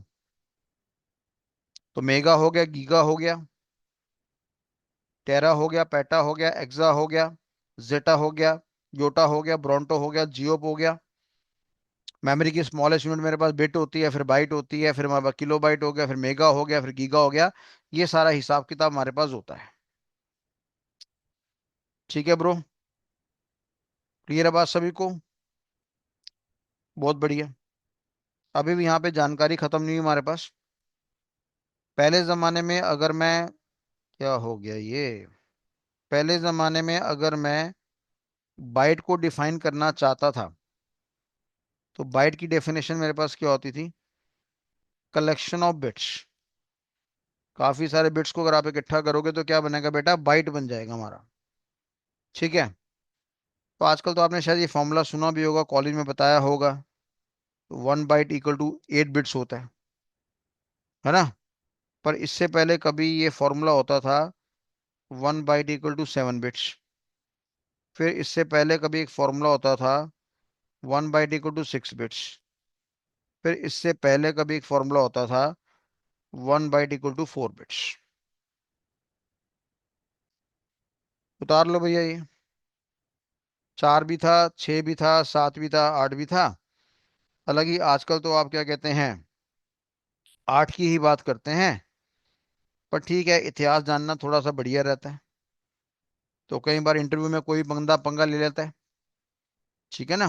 तो मेगा हो गया, गीगा हो गया, टेरा हो गया, पेटा हो गया, एक्सा हो गया, जेटा हो गया, योटा हो गया, ब्रोंटो हो गया, जियोप हो गया। मेमोरी की स्मॉलेस्ट यूनिट मेरे पास बिट होती है, फिर बाइट होती है, फिर हमारे पास किलो बाइट हो गया, फिर मेगा हो गया, फिर गीगा हो गया। ये सारा हिसाब किताब हमारे पास होता है। ठीक है ब्रो? क्लियर है बात सभी को? बहुत बढ़िया। अभी भी यहाँ पे जानकारी खत्म नहीं हुई हमारे पास। पहले जमाने में अगर मैं, क्या हो गया ये, पहले जमाने में अगर मैं बाइट को डिफाइन करना चाहता था, तो बाइट की डेफिनेशन मेरे पास क्या होती थी, कलेक्शन ऑफ बिट्स। काफी सारे बिट्स को अगर आप इकट्ठा करोगे तो क्या बनेगा बेटा, बाइट बन जाएगा हमारा। ठीक है। तो आजकल तो आपने शायद ये फॉर्मूला सुना भी होगा, कॉलेज में बताया होगा। 1 बाइट इक्वल टू 8 बिट्स होता है ना? पर इससे पहले कभी ये फॉर्मूला होता था 1 बाइट इक्वल टू 7 बिट्स। फिर इससे पहले कभी एक फॉर्मूला होता था 1 बाइट इक्वल टू 6 बिट्स। फिर इससे पहले कभी एक फॉर्मूला होता था 1 बाइट इक्वल टू 4 बिट्स। उतार लो भैया ये। 4 भी था, 6 भी था, 7 भी था, 8 भी था। हालांकि आजकल तो आप क्या कहते हैं, 8 की ही बात करते हैं। पर ठीक है, इतिहास जानना थोड़ा सा बढ़िया रहता है। तो कई बार इंटरव्यू में कोई बंदा पंगा ले लेता है। ठीक है ना?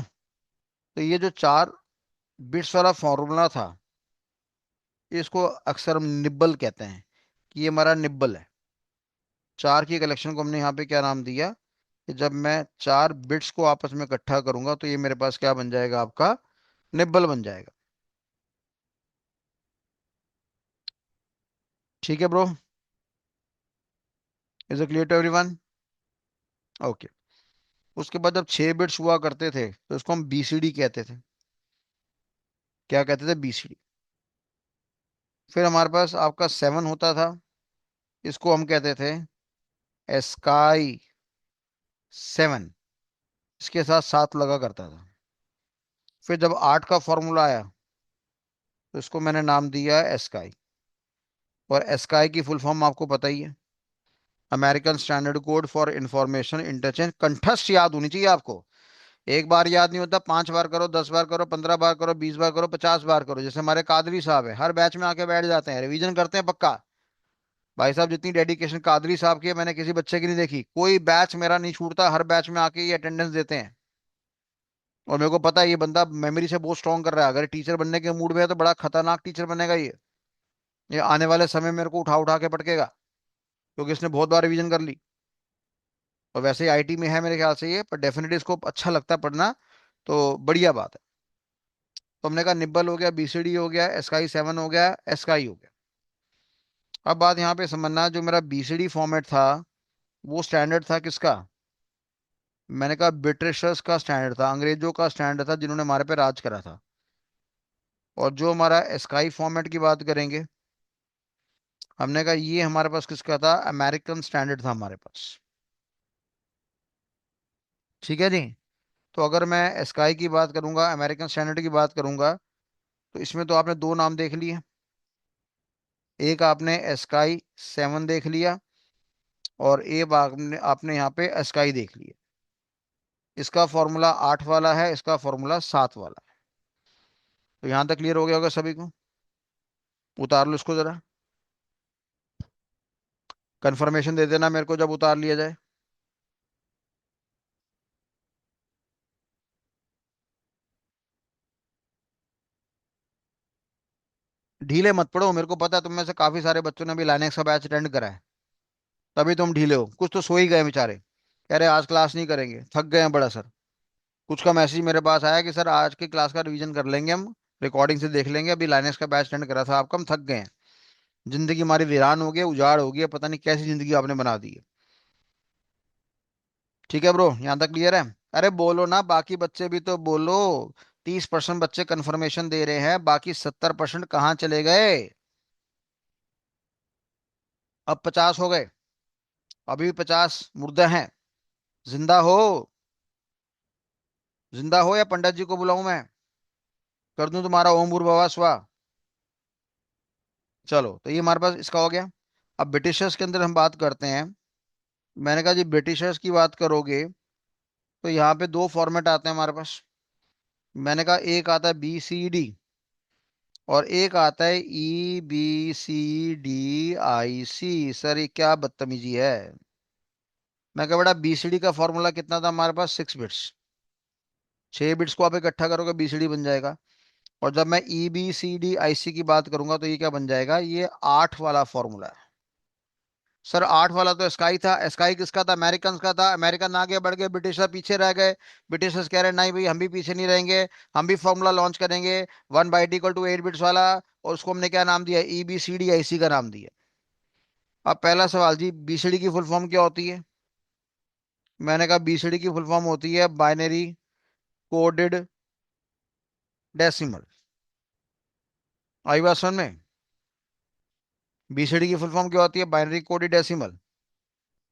तो ये जो 4 बिट्स वाला फॉर्मूला था, इसको अक्सर हम निब्बल कहते हैं, कि ये हमारा निब्बल है। 4 की कलेक्शन को हमने यहाँ पे क्या नाम दिया, कि जब मैं 4 बिट्स को आपस में इकट्ठा करूंगा तो ये मेरे पास क्या बन जाएगा, आपका निब्बल बन जाएगा। ठीक है bro? Is it clear to everyone? Okay. उसके बाद जब 6 बिट्स हुआ करते थे तो इसको हम बीसीडी कहते थे। क्या कहते थे, बीसीडी। फिर हमारे पास आपका 7 होता था, इसको हम कहते थे स्काई 7। इसके साथ 7 लगा करता था। फिर जब 8 का फॉर्मूला आया, तो इसको मैंने नाम दिया एस्काई। और एस्काई की फुल फॉर्म आपको पता ही है, American standard code for information interchange. कंठस्थ याद होनी चाहिए आपको। एक बार याद नहीं होता, 5 बार करो, 10 बार करो, 15 बार करो, 20 बार करो, 50 बार करो। जैसे हमारे कादरी साहब है, हर बैच में आके बैठ जाते हैं, रिवीजन करते हैं पक्का। भाई साहब जितनी डेडिकेशन कादरी साहब की है, मैंने किसी बच्चे की नहीं देखी। कोई बैच मेरा नहीं छूटता, हर बैच में आके ये अटेंडेंस देते हैं। और मेरे को पता है ये बंदा मेमोरी से बहुत स्ट्रॉन्ग कर रहा है। अगर टीचर बनने के मूड में है तो बड़ा खतरनाक टीचर बनेगा ये। ये आने वाले समय में मेरे को उठा उठा के पटकेगा, क्योंकि इसने बहुत बार रिवीजन कर ली। और वैसे ही आईटी में है मेरे ख्याल से ये, पर डेफिनेटली इसको अच्छा लगता है पढ़ना, तो बढ़िया बात है। तो हमने कहा निब्बल हो गया, बीसीडी हो गया, एस्काई 7 हो गया, एस्काई हो गया। अब बात यहाँ पे समझना, जो मेरा बीसीडी फॉर्मेट था वो स्टैंडर्ड था किसका? मैंने कहा ब्रिटिशर्स का स्टैंडर्ड था, अंग्रेजों का स्टैंडर्ड था, जिन्होंने हमारे पे राज करा था। और जो हमारा एस्काई फॉर्मेट की बात करेंगे, हमने कहा ये हमारे पास किसका था? अमेरिकन स्टैंडर्ड था हमारे पास। ठीक है जी। तो अगर मैं एस्काई की बात करूंगा, अमेरिकन स्टैंडर्ड की बात करूंगा, तो इसमें तो आपने दो नाम देख लिए। एक आपने एस्काई 7 देख लिया, और एक आपने आपने यहाँ पे एस्काई देख लिया। इसका फॉर्मूला 8 वाला है, इसका फॉर्मूला 7 वाला है। तो यहाँ तक क्लियर हो गया होगा सभी को? उतार लो इसको जरा, कंफर्मेशन दे देना मेरे को जब उतार लिया जाए। ढीले मत पड़ो, मेरे को पता है तुम में से काफी सारे बच्चों ने भी लाइनेक्स का बैच अटेंड करा है, तभी तुम ढीले हो। कुछ तो सो ही गए बेचारे, कह रहे आज क्लास नहीं करेंगे, थक गए हैं बड़ा सर। कुछ का मैसेज मेरे पास आया कि सर आज की क्लास का रिवीजन कर लेंगे हम, रिकॉर्डिंग से देख लेंगे, अभी लाइनेक्स का बैच अटेंड करा था आपका, हम थक गए हैं। जिंदगी हमारी वीरान हो गई है, उजाड़ हो गई है, पता नहीं कैसी जिंदगी आपने बना दी है। ठीक है ब्रो, यहाँ तक क्लियर है? अरे बोलो ना, बाकी बच्चे भी तो बोलो। 30% बच्चे कंफर्मेशन दे रहे हैं, बाकी 70% कहाँ चले गए? अब 50 हो गए, अभी भी 50 मुर्दे हैं। जिंदा हो? जिंदा हो या पंडित जी को बुलाऊं मैं, कर दूं तुम्हारा ओम भूर्भुवः स्वः? चलो, तो ये हमारे पास इसका हो गया। अब ब्रिटिशर्स के अंदर हम बात करते हैं। मैंने कहा जी ब्रिटिशर्स की बात करोगे, तो यहाँ पे दो फॉर्मेट आते हैं हमारे पास। मैंने कहा एक आता है BCD, और एक आता है EBCDIC। सर ये क्या बदतमीजी है? मैं कहा बेटा बीसीडी का फॉर्मूला कितना था हमारे पास? 6 बिट्स। 6 बिट्स को आप इकट्ठा करोगे बीसीडी बन जाएगा। और जब मैं EBCDIC की बात करूंगा, तो ये क्या बन जाएगा? ये 8 वाला फॉर्मूला है। सर 8 वाला तो स्काई था, स्काई किसका था? अमेरिकन का था। अमेरिकन आगे बढ़ गए, ब्रिटिशर पीछे रह गए। ब्रिटिशर्स कह रहे नहीं भाई, हम भी पीछे नहीं रहेंगे, हम भी फॉर्मूला लॉन्च करेंगे, 1/8 = 8 बिट्स वाला। और उसको हमने क्या नाम दिया? EBCDIC का नाम दिया। अब पहला सवाल जी, बीसीडी की फुल फॉर्म क्या होती है? मैंने कहा बीसीडी की फुल फॉर्म होती है बाइनरी कोडेड डेसिमल। आई बात समझ में? बीसीडी की फुल फॉर्म क्या होती है? Binary coded decimal.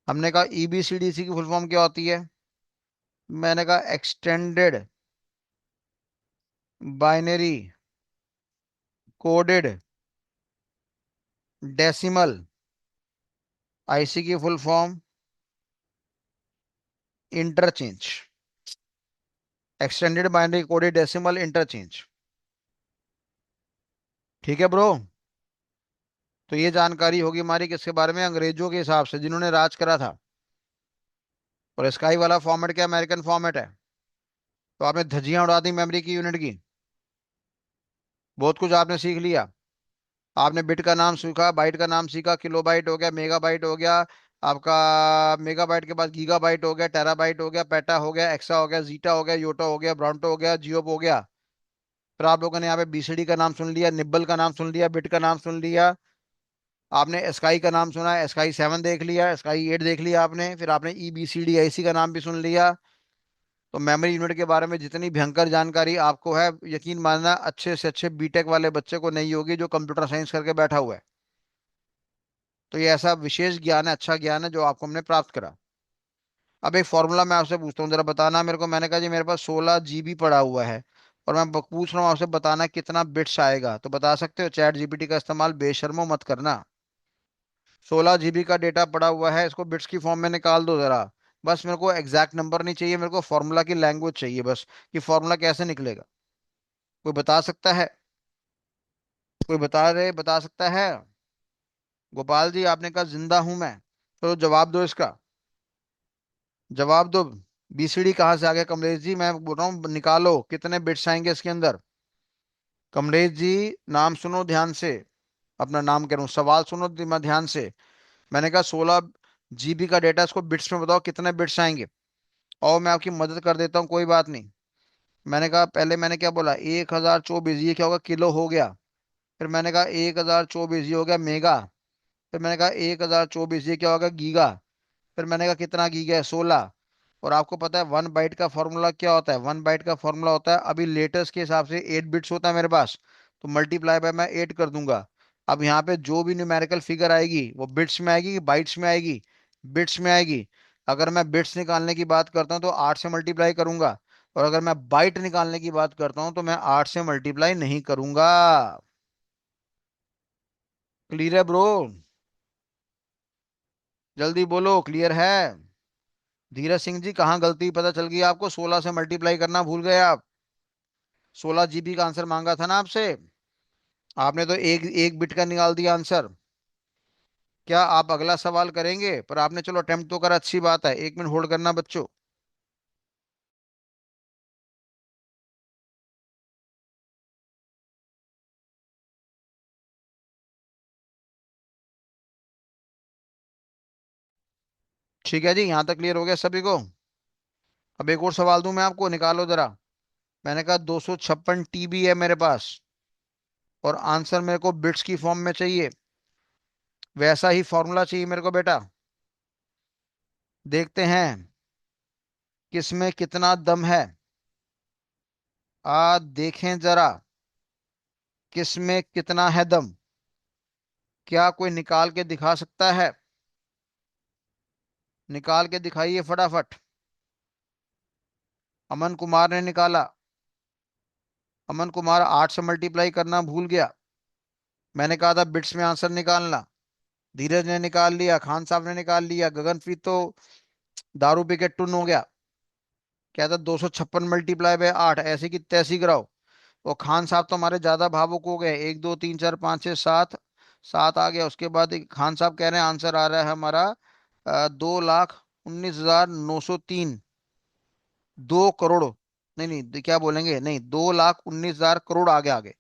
हमने कहा EBCDC की फुल फॉर्म क्या होती है? मैंने कहा extended binary coded decimal. IC की full form interchange, extended binary coded decimal interchange. ठीक है ब्रो? तो ये जानकारी होगी हमारी किसके बारे में? अंग्रेजों के हिसाब से, जिन्होंने राज करा था। और स्काई वाला फॉर्मेट क्या? अमेरिकन फॉर्मेट है। तो आपने धज्जियां उड़ा दी मेमोरी की यूनिट की, बहुत कुछ आपने सीख लिया। आपने बिट का नाम सीखा, बाइट का नाम सीखा, किलोबाइट हो गया, मेगाबाइट हो गया आपका, मेगाबाइट के बाद गीगाबाइट हो गया, टेराबाइट हो गया, पेटा हो गया, एक्सा हो गया, जीटा हो गया, योटा हो गया, ब्रांटो हो गया, जियोप हो गया। फिर आप लोगों ने यहाँ पे बीसीडी का नाम सुन लिया, निब्बल का नाम सुन लिया, बिट का नाम सुन लिया, आपने स्काई का नाम सुना, स्काई 7 देख लिया, स्काई 8 देख लिया आपने, फिर आपने EBCDIC का नाम भी सुन लिया। तो मेमोरी यूनिट के बारे में जितनी भयंकर जानकारी आपको है, यकीन मानना अच्छे से अच्छे बीटेक वाले बच्चे को नहीं होगी, जो कंप्यूटर साइंस करके बैठा हुआ है। तो ये ऐसा विशेष ज्ञान है, अच्छा ज्ञान है जो आपको हमने प्राप्त करा। अब एक फॉर्मूला मैं आपसे पूछता हूँ, जरा बताना मेरे को। मैंने कहा जी मेरे पास 16 GB पड़ा हुआ है, और मैं पूछ रहा हूँ आपसे, बताना कितना बिट्स आएगा। तो बता सकते हो? ChatGPT का इस्तेमाल बेशर्मो मत करना। 16 GB का डेटा पड़ा हुआ है, इसको बिट्स की फॉर्म में निकाल दो जरा। बस मेरे को एग्जैक्ट नंबर नहीं चाहिए, मेरे को फॉर्मूला की लैंग्वेज चाहिए बस, कि फॉर्मूला कैसे निकलेगा। कोई बता सकता है? कोई बता सकता है? गोपाल जी, आपने कहा जिंदा हूं मैं, तो जवाब दो इसका, जवाब दो। बीसीडी कहाँ से आ गया? कमलेश जी मैं बोल रहा हूँ, निकालो कितने बिट्स आएंगे इसके अंदर। कमलेश जी नाम सुनो ध्यान से, अपना नाम कह रहा हूँ, सवाल सुनो ध्यान से। मैंने कहा 16 GB का डेटा, इसको बिट्स में बताओ कितने बिट्स आएंगे। और मैं आपकी मदद कर देता हूँ, कोई बात नहीं। मैंने कहा पहले मैंने क्या बोला, 1024, ये क्या होगा, किलो हो गया। फिर मैंने कहा 1024, ये हो गया मेगा। फिर मैंने कहा 1024, ये क्या होगा, गीगा। फिर मैंने कहा कितना गीगा है, 16। और आपको पता है 1 बाइट का फॉर्मूला क्या होता है, 1 बाइट का फॉर्मूला होता है, अभी लेटेस्ट के हिसाब से 8 बिट्स होता है मेरे पास। तो मल्टीप्लाई बाय मैं 8 कर दूंगा। अब यहाँ पे जो भी न्यूमेरिकल फिगर आएगी वो बिट्स में आएगी कि बाइट्स में आएगी, बिट्स में आएगी। अगर मैं बिट्स निकालने की बात करता हूँ तो 8 से मल्टीप्लाई करूंगा। और अगर मैं बाइट निकालने की बात करता हूँ तो मैं 8 से मल्टीप्लाई नहीं करूंगा। क्लियर है ब्रो? जल्दी बोलो, क्लियर है? धीरज सिंह जी, कहाँ गलती पता चल गई आपको, 16 से मल्टीप्लाई करना भूल गए आप। 16 GB का आंसर मांगा था ना आपसे, आपने तो एक एक बिट का निकाल दिया आंसर। क्या आप अगला सवाल करेंगे? पर आपने चलो अटेम्प्ट तो करा, अच्छी बात है। 1 मिनट होल्ड करना बच्चों। ठीक है जी, यहाँ तक क्लियर हो गया सभी को? अब एक और सवाल दूं मैं आपको, निकालो जरा। मैंने कहा 256 TB है मेरे पास, और आंसर मेरे को बिट्स की फॉर्म में चाहिए। वैसा ही फॉर्मूला चाहिए मेरे को बेटा। देखते हैं किसमें कितना दम है। देखें जरा, किसमें कितना है दम। क्या कोई निकाल के दिखा सकता है? निकाल के दिखाइए फटाफट। अमन कुमार ने निकाला। अमन कुमार 8 से मल्टीप्लाई करना भूल गया। मैंने कहा था बिट्स में आंसर निकालना। धीरज ने निकाल लिया, खान साहब ने निकाल लिया, गगनप्रीत तो दारू पी के टुन हो गया। क्या था, 256 × 8, ऐसी की तैसी कराओ। और खान साहब तो हमारे ज्यादा भावुक हो गए, 1 2 3 4 5 6 7, 7 आ गया। उसके बाद खान साहब कह रहे हैं आंसर आ रहा है हमारा 2,19,903। 2 करोड़, नहीं नहीं क्या बोलेंगे, नहीं, 2,19,000 करोड़, आगे आगे।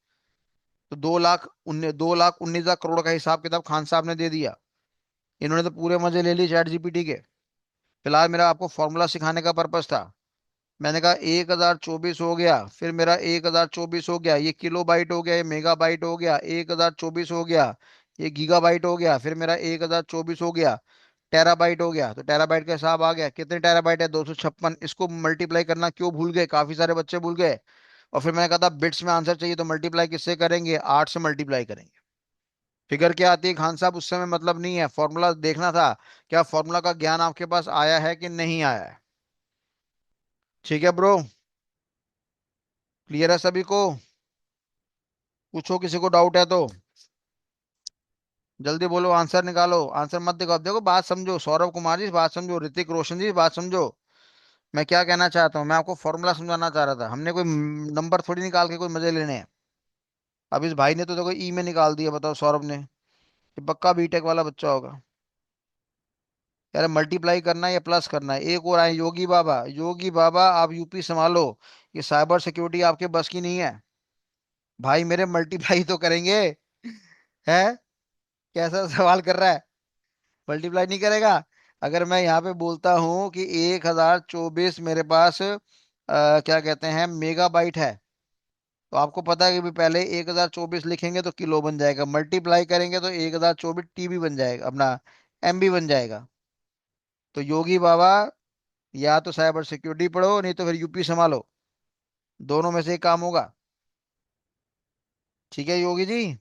तो 2,19,000 करोड़ का हिसाब किताब खान साहब ने दे दिया। इन्होंने तो पूरे मजे ले लिए चैट जीपीटी के। फिलहाल मेरा आपको फॉर्मूला सिखाने का पर्पस था। मैंने कहा 1024 हो गया, फिर मेरा 1024 हो गया, ये किलो बाइट हो गया, ये मेगा बाइट हो गया, 1024 हो गया, ये गीगा बाइट हो गया, फिर मेरा 1024 हो गया, टेराबाइट हो गया। तो टेराबाइट का हिसाब आ गया, कितने टेराबाइट है, 256। इसको मल्टीप्लाई करना क्यों भूल गए, काफी सारे बच्चे भूल गए। और फिर मैंने कहा था बिट्स में आंसर चाहिए, तो मल्टीप्लाई किससे करेंगे, 8 से मल्टीप्लाई करेंगे। फिगर क्या आती है खान साहब, उससे में मतलब नहीं है, फॉर्मूला देखना था। क्या फॉर्मूला का ज्ञान आपके पास आया है कि नहीं आया है? ठीक है ब्रो, क्लियर है सभी को? पूछो किसी को डाउट है तो। जल्दी बोलो, आंसर निकालो, आंसर मत देखो। अब देखो बात समझो, सौरभ कुमार जी बात समझो, ऋतिक रोशन जी बात समझो। मैं क्या कहना चाहता हूँ, मैं आपको फॉर्मूला समझाना चाह रहा था। हमने कोई नंबर थोड़ी निकाल के कोई मजे लेने हैं। अब इस भाई ने तो देखो ई में निकाल दिया, बताओ सौरभ ने, ये पक्का बीटेक वाला बच्चा होगा। यार मल्टीप्लाई करना है या प्लस करना है? एक और आए योगी बाबा, योगी बाबा आप यूपी संभालो। ये साइबर सिक्योरिटी आपके बस की नहीं है। भाई मेरे मल्टीप्लाई तो करेंगे, है? कैसा सवाल कर रहा है, मल्टीप्लाई नहीं करेगा? अगर मैं यहाँ पे बोलता हूँ कि 1024 मेरे पास क्या कहते हैं मेगा बाइट है, तो आपको पता है कि भी पहले 1024 लिखेंगे तो किलो बन जाएगा, मल्टीप्लाई करेंगे तो 1024 TB बन जाएगा, अपना MB बन जाएगा। तो योगी बाबा, या तो साइबर सिक्योरिटी पढ़ो, नहीं तो फिर यूपी संभालो, दोनों में से एक काम होगा। ठीक है योगी जी,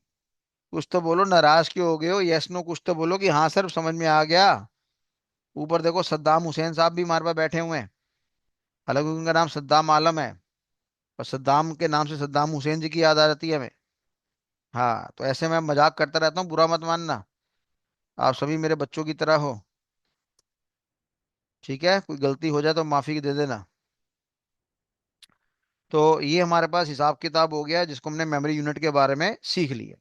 कुछ तो बोलो, नाराज क्यों हो गए हो? यस नो कुछ तो बोलो कि हाँ सर समझ में आ गया। ऊपर देखो सद्दाम हुसैन साहब भी हमारे पास बैठे हुए हैं, हालांकि उनका नाम सद्दाम आलम है, पर सद्दाम के नाम से सद्दाम हुसैन जी की याद आ जाती है हमें। हाँ, तो ऐसे मैं मजाक करता रहता हूँ, बुरा मत मानना। आप सभी मेरे बच्चों की तरह हो। ठीक है, कोई गलती हो जाए तो माफी दे देना। तो ये हमारे पास हिसाब किताब हो गया, जिसको हमने मेमोरी यूनिट के बारे में सीख लिया।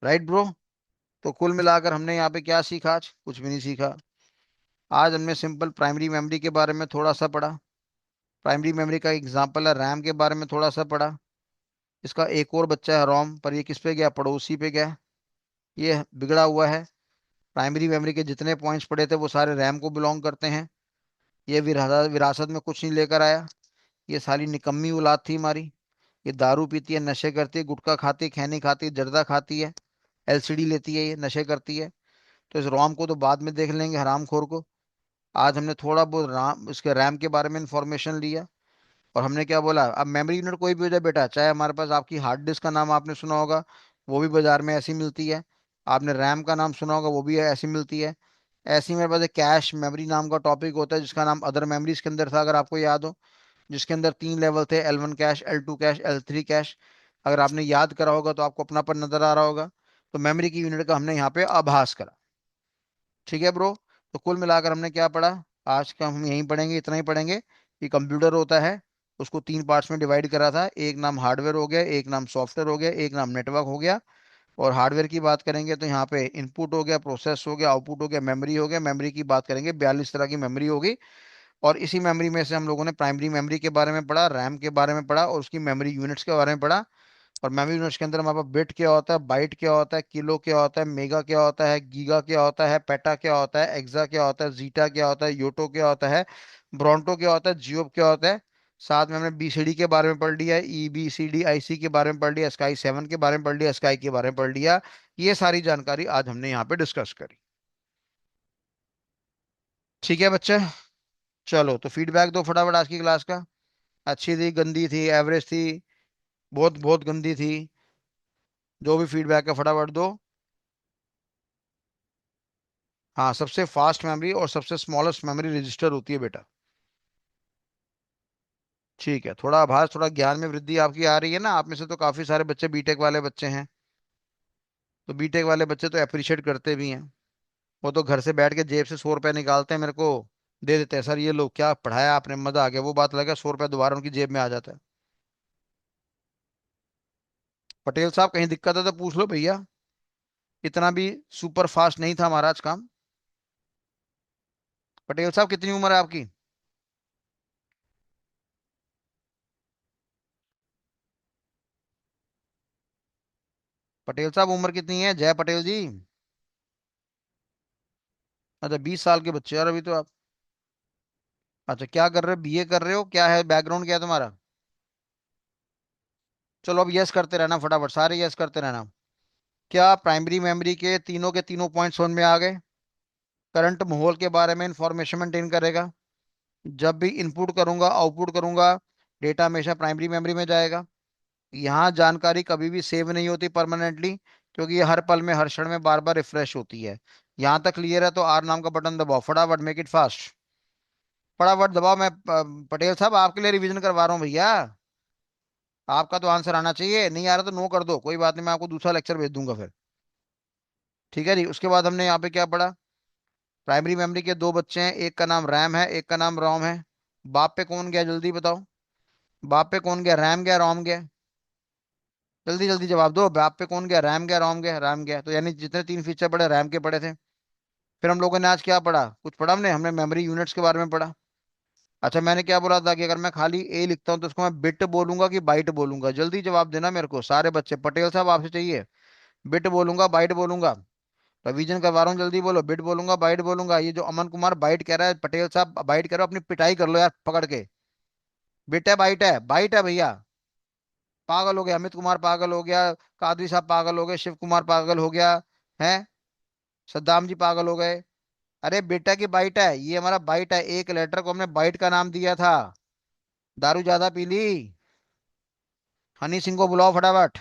Right bro? तो कुल मिलाकर हमने यहाँ पे क्या सीखा, आज कुछ भी नहीं सीखा। आज हमने सिंपल प्राइमरी मेमोरी के बारे में थोड़ा सा पढ़ा। प्राइमरी मेमोरी का एग्जांपल है, रैम के बारे में थोड़ा सा पढ़ा। इसका एक और बच्चा है रोम, पर ये किस पे गया, पड़ोसी पे गया। ये बिगड़ा हुआ है। प्राइमरी मेमोरी के जितने पॉइंट्स पड़े थे वो सारे रैम को बिलोंग करते हैं। ये विरासत में कुछ नहीं लेकर आया। ये साली निकम्मी औलाद थी हमारी। ये दारू पीती है, नशे करती है, गुटखा खाती है, खैनी खाती है, जर्दा खाती है, एलसीडी लेती है, ये नशे करती है। तो इस रॉम को तो बाद में देख लेंगे, हरामखोर को। आज हमने थोड़ा बहुत राम इसके रैम के बारे में इंफॉर्मेशन लिया। और हमने क्या बोला, अब मेमोरी यूनिट कोई भी हो जाए बेटा, चाहे हमारे पास आपकी हार्ड डिस्क का नाम आपने सुना होगा, वो भी बाजार में ऐसी मिलती है। आपने रैम का नाम सुना होगा, वो भी ऐसी मिलती है। ऐसी मेरे पास एक कैश मेमोरी नाम का टॉपिक होता है, जिसका नाम अदर मेमोरीज के अंदर था, अगर आपको याद हो। जिसके अंदर 3 लेवल थे, L1 cash, L2 cash, L3 cash. अगर आपने याद करा होगा तो आपको अपनापन नजर आ रहा होगा। तो मेमोरी की यूनिट का हमने यहाँ पे आभास करा। ठीक है ब्रो। तो कुल मिलाकर हमने क्या पढ़ा, आज का हम यहीं पढ़ेंगे, इतना ही पढ़ेंगे कि कंप्यूटर होता है, उसको 3 पार्ट्स में डिवाइड करा था। एक नाम हार्डवेयर हो गया, एक नाम सॉफ्टवेयर हो गया, एक नाम नेटवर्क हो गया। और हार्डवेयर की बात करेंगे तो यहाँ पे इनपुट हो गया, प्रोसेस हो गया, आउटपुट हो गया, मेमोरी हो गया। मेमोरी की बात करेंगे, 42 तरह की मेमोरी होगी। और इसी मेमोरी में से हम लोगों ने प्राइमरी मेमोरी के बारे में पढ़ा, रैम के बारे में पढ़ा, और उसकी मेमोरी यूनिट्स के बारे में पढ़ा। और मेमोरी यूनिट्स के अंदर हमारे पास बिट क्या होता है, बाइट क्या होता है, किलो क्या होता है, मेगा क्या होता है, गीगा क्या होता है, पेटा क्या होता है, एक्सा क्या होता है, जीटा क्या होता है, योटो क्या होता है, ब्रोंटो क्या होता है, जियोप क्या होता है। साथ में हमने बीसीडी के बारे में पढ़ लिया, EBCD IC के बारे में पढ़ लिया, स्काई 7 के बारे में पढ़ लिया, स्काई के बारे में पढ़ लिया। ये सारी जानकारी आज हमने यहाँ पे डिस्कस करी। ठीक है बच्चे। चलो तो फीडबैक दो फटाफट आज की क्लास का। अच्छी थी, गंदी थी, एवरेज थी, बहुत बहुत गंदी थी, जो भी फीडबैक है फटाफट दो। हाँ, सबसे फास्ट मेमोरी और सबसे स्मॉलेस्ट मेमोरी रजिस्टर होती है बेटा। ठीक है, थोड़ा आभास, थोड़ा ज्ञान में वृद्धि आपकी आ रही है ना। आप में से तो काफी सारे बच्चे बीटेक वाले बच्चे हैं। तो बीटेक वाले बच्चे तो अप्रिशिएट करते भी हैं। वो तो घर से बैठ के जेब से 100 रुपये निकालते हैं, मेरे को दे देते हैं, सर ये लो, क्या पढ़ाया आपने, मजा आ गया। वो बात लगा, 100 रुपये दोबारा उनकी जेब में आ जाता है। पटेल साहब कहीं दिक्कत है तो पूछ लो भैया। इतना भी सुपर फास्ट नहीं था महाराज काम। पटेल साहब कितनी उम्र है आपकी? पटेल साहब उम्र कितनी है, जय पटेल जी? अच्छा, 20 साल के बच्चे यार अभी तो आप। अच्छा, क्या कर रहे हो, बीए कर रहे हो, क्या है बैकग्राउंड, क्या है तुम्हारा? चलो अब यस करते रहना फटाफट, सारे यस करते रहना। क्या प्राइमरी मेमोरी के तीनों पॉइंट समझ में आ गए? करंट माहौल के बारे में इंफॉर्मेशन मेंटेन करेगा। जब भी इनपुट करूंगा, आउटपुट करूंगा, डेटा हमेशा प्राइमरी मेमोरी में जाएगा। यहाँ जानकारी कभी भी सेव नहीं होती परमानेंटली, क्योंकि ये हर पल में, हर क्षण में, बार बार रिफ्रेश होती है। यहाँ तक क्लियर है तो आर नाम का बटन दबाओ फटाफट, मेक इट फास्ट। फटाफट दबाओ। मैं पटेल साहब आपके लिए रिवीजन करवा रहा हूँ भैया। आपका तो आंसर आना चाहिए, नहीं आ रहा तो नो कर दो, कोई बात नहीं, मैं आपको दूसरा लेक्चर भेज दूंगा फिर। ठीक है जी। उसके बाद हमने यहाँ पे क्या पढ़ा, प्राइमरी मेमोरी के दो बच्चे हैं, एक का नाम रैम है, एक का नाम रोम है। बाप पे कौन गया, जल्दी बताओ। बाप पे कौन गया, रैम गया, रोम गया? जल्दी जल्दी जवाब दो, बाप पे कौन गया, रैम गया, रोम गया? रैम गया, तो यानी जितने 3 फीचर पढ़े रैम के पढ़े थे। फिर हम लोगों ने आज क्या पढ़ा, कुछ पढ़ा हमने मेमोरी यूनिट्स के बारे में पढ़ा। अच्छा, मैंने क्या बोला था कि अगर मैं खाली ए लिखता हूँ तो उसको मैं बिट बोलूंगा कि बाइट बोलूंगा? जल्दी जवाब देना मेरे को सारे बच्चे, पटेल साहब आपसे चाहिए। बिट बोलूंगा, बाइट बोलूंगा? रिवीजन करवा रहा हूँ, जल्दी बोलो, बिट बोलूंगा, बाइट बोलूंगा? ये जो अमन कुमार बाइट कह रहा है, पटेल साहब बाइट करो, अपनी पिटाई कर लो यार पकड़ के। बिट है, बाइट है? बाइट है भैया। पागल हो गया अमित कुमार, पागल हो गया कादरी साहब, पागल हो गए शिव कुमार, पागल हो गया है, सद्दाम जी पागल हो गए। अरे बेटा की बाइट है, ये हमारा बाइट है, एक लेटर को हमने बाइट का नाम दिया था। दारू ज्यादा पी ली? हनी सिंह को बुलाओ फटाफट।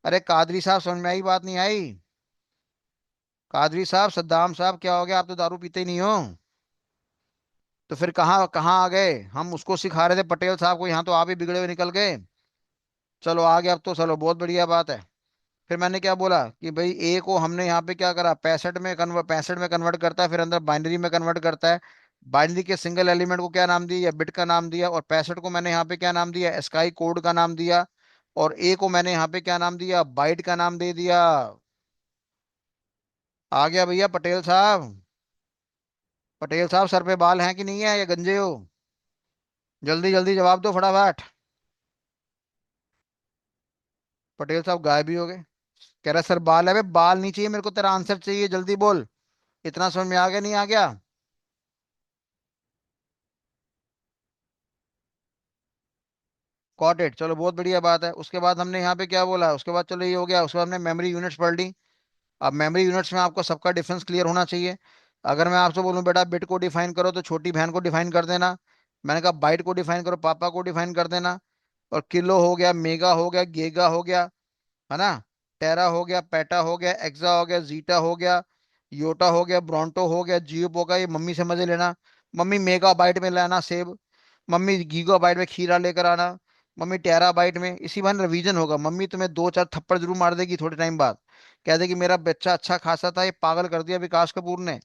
अरे कादरी साहब, समझ में आई बात, नहीं आई? कादरी साहब, सद्दाम साहब, क्या हो गया, आप तो दारू पीते ही नहीं हो। तो फिर कहाँ कहाँ आ गए, हम उसको सिखा रहे थे पटेल साहब को, यहाँ तो आप ही बिगड़े हुए निकल गए। चलो आ गया अब तो, चलो बहुत बढ़िया बात है। फिर मैंने क्या बोला कि भाई ए को हमने यहाँ पे क्या करा, 65 में कन्वर्ट करता है, फिर अंदर बाइनरी में कन्वर्ट करता है। बाइनरी के सिंगल एलिमेंट को क्या नाम दिया, या बिट का नाम दिया, और 65 को मैंने यहाँ पे क्या नाम दिया, स्काई कोड का नाम दिया। और ए को मैंने यहाँ पे क्या नाम दिया, बाइट का नाम दे दिया। आ गया भैया पटेल साहब? पटेल साहब सर पे बाल हैं कि नहीं है, या गंजे हो? जल्दी जल्दी जवाब दो फटाफट। पटेल साहब गायब ही हो गए। कह रहा सर बाल है बे, बाल नहीं चाहिए मेरे को, तेरा आंसर चाहिए, जल्दी बोल। इतना समझ में आ गया नहीं आ गया? कॉट इट, चलो बहुत बढ़िया बात है। उसके बाद हमने यहाँ पे क्या बोला, उसके बाद चलो ये हो गया, उसके बाद हमने मेमोरी यूनिट्स पढ़ ली। अब मेमोरी यूनिट्स में आपको सबका डिफरेंस क्लियर होना चाहिए। अगर मैं आपसे बोलूं बेटा बिट को डिफाइन करो, तो छोटी बहन को डिफाइन कर देना। मैंने कहा बाइट को डिफाइन करो, पापा को डिफाइन कर देना। और किलो हो गया, मेगा हो गया, गीगा हो गया, है ना, टेरा हो गया, पेटा हो गया, एक्सा हो गया, जीटा हो गया, योटा हो गया, ब्रोंटो हो गया, जियोप हो गया। ये मम्मी से मजे लेना। मम्मी मेगा बाइट में लाना सेब, मम्मी गीगा बाइट में खीरा लेकर आना, मम्मी टेरा बाइट में। इसी बहाने रिवीजन होगा। मम्मी तुम्हें दो चार थप्पड़ जरूर मार देगी थोड़े टाइम बाद, कह देगी मेरा बच्चा अच्छा खासा था, ये पागल कर दिया विकास कपूर ने।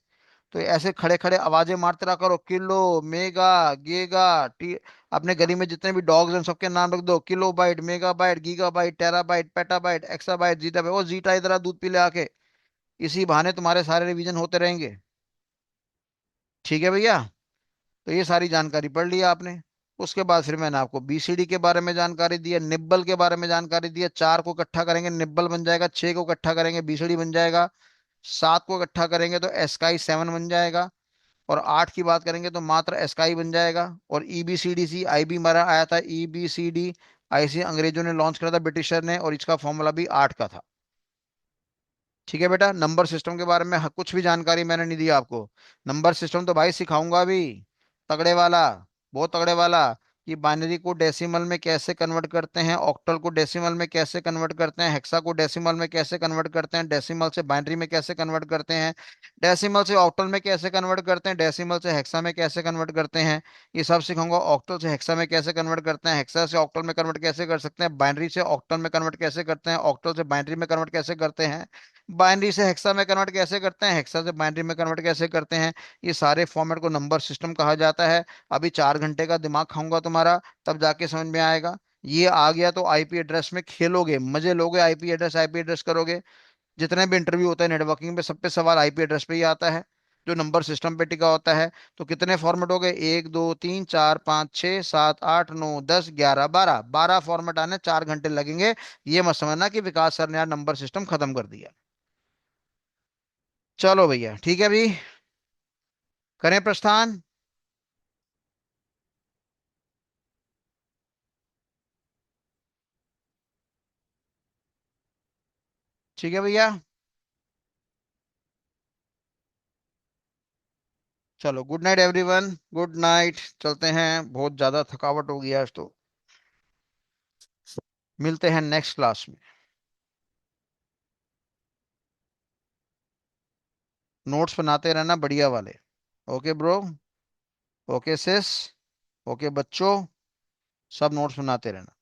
तो ऐसे खड़े खड़े आवाजें मारते रहा करो, किलो, मेगा, गीगा, टी। अपने गली में जितने भी डॉग्स हैं सबके नाम रख दो, kilobyte, megabyte, gigabyte, terabyte, petabyte, exabyte, zettabyte. ओ जीटा इधर आ, दूध पी ले आके। इसी बहाने तुम्हारे सारे रिवीजन होते रहेंगे। ठीक है भैया? तो ये सारी जानकारी पढ़ लिया आपने। उसके बाद फिर मैंने आपको बीसीडी के बारे में जानकारी दी है, निब्बल के बारे में जानकारी दी है। चार को इकट्ठा करेंगे निब्बल बन जाएगा, छह को इकट्ठा करेंगे बीसीडी बन जाएगा, सात को इकट्ठा करेंगे तो एस्काई सेवन बन जाएगा, और आठ की बात करेंगे तो मात्र एस्काई बन जाएगा। और ईबीसीडीसी आई भी हमारा आया था, ईबीसीडी आईसी अंग्रेजों ने लॉन्च करा था, ब्रिटिशर ने, और इसका फॉर्मूला भी आठ का था। ठीक है बेटा? नंबर सिस्टम के बारे में कुछ भी जानकारी मैंने नहीं दी आपको। नंबर सिस्टम तो भाई सिखाऊंगा अभी, तगड़े वाला, बहुत तगड़े वाला। कि बाइनरी को डेसिमल में कैसे कन्वर्ट करते हैं, ऑक्टल को डेसिमल में कैसे कन्वर्ट करते हैं, हेक्सा को डेसिमल में कैसे कन्वर्ट करते हैं, डेसिमल से बाइनरी में कैसे कन्वर्ट करते हैं, डेसिमल से ऑक्टल में कैसे कन्वर्ट करते हैं, डेसिमल से हेक्सा में कैसे कन्वर्ट करते हैं, ये सब सिखाऊंगा। ऑक्टल से हेक्सा में कैसे कन्वर्ट करते हैं, हेक्सा से ऑक्टल में कन्वर्ट कैसे कर सकते हैं, बाइनरी से ऑक्टल में कन्वर्ट कैसे करते हैं, ऑक्टल से बाइनरी में कन्वर्ट कैसे करते हैं, बाइनरी से हेक्सा में कन्वर्ट कैसे करते हैं, हेक्सा से बाइनरी में कन्वर्ट कैसे करते हैं। ये सारे फॉर्मेट को नंबर सिस्टम कहा जाता है। अभी 4 घंटे का दिमाग खाऊंगा तुम्हारा, तब जाके समझ में आएगा। ये आ गया तो आईपी एड्रेस में खेलोगे, मजे लोगे, आईपी एड्रेस करोगे। जितने भी इंटरव्यू होता है नेटवर्किंग पे, सब पे सवाल आईपी एड्रेस पे ही आता है, जो नंबर सिस्टम पे टिका होता है। तो कितने फॉर्मेट हो गए, 1 2 3 4 5 6 7 8 9 10 11 12, 12 फॉर्मेट आने, 4 घंटे लगेंगे। ये मत समझना कि विकास सर ने यार नंबर सिस्टम खत्म कर दिया। चलो भैया ठीक है अभी, करें प्रस्थान। ठीक है भैया, चलो good night everyone, good night. चलते हैं, बहुत ज्यादा थकावट हो गई आज तो। मिलते हैं नेक्स्ट क्लास में। नोट्स बनाते रहना बढ़िया वाले। Okay bro. ओके सिस। ओके बच्चों, सब नोट्स बनाते रहना।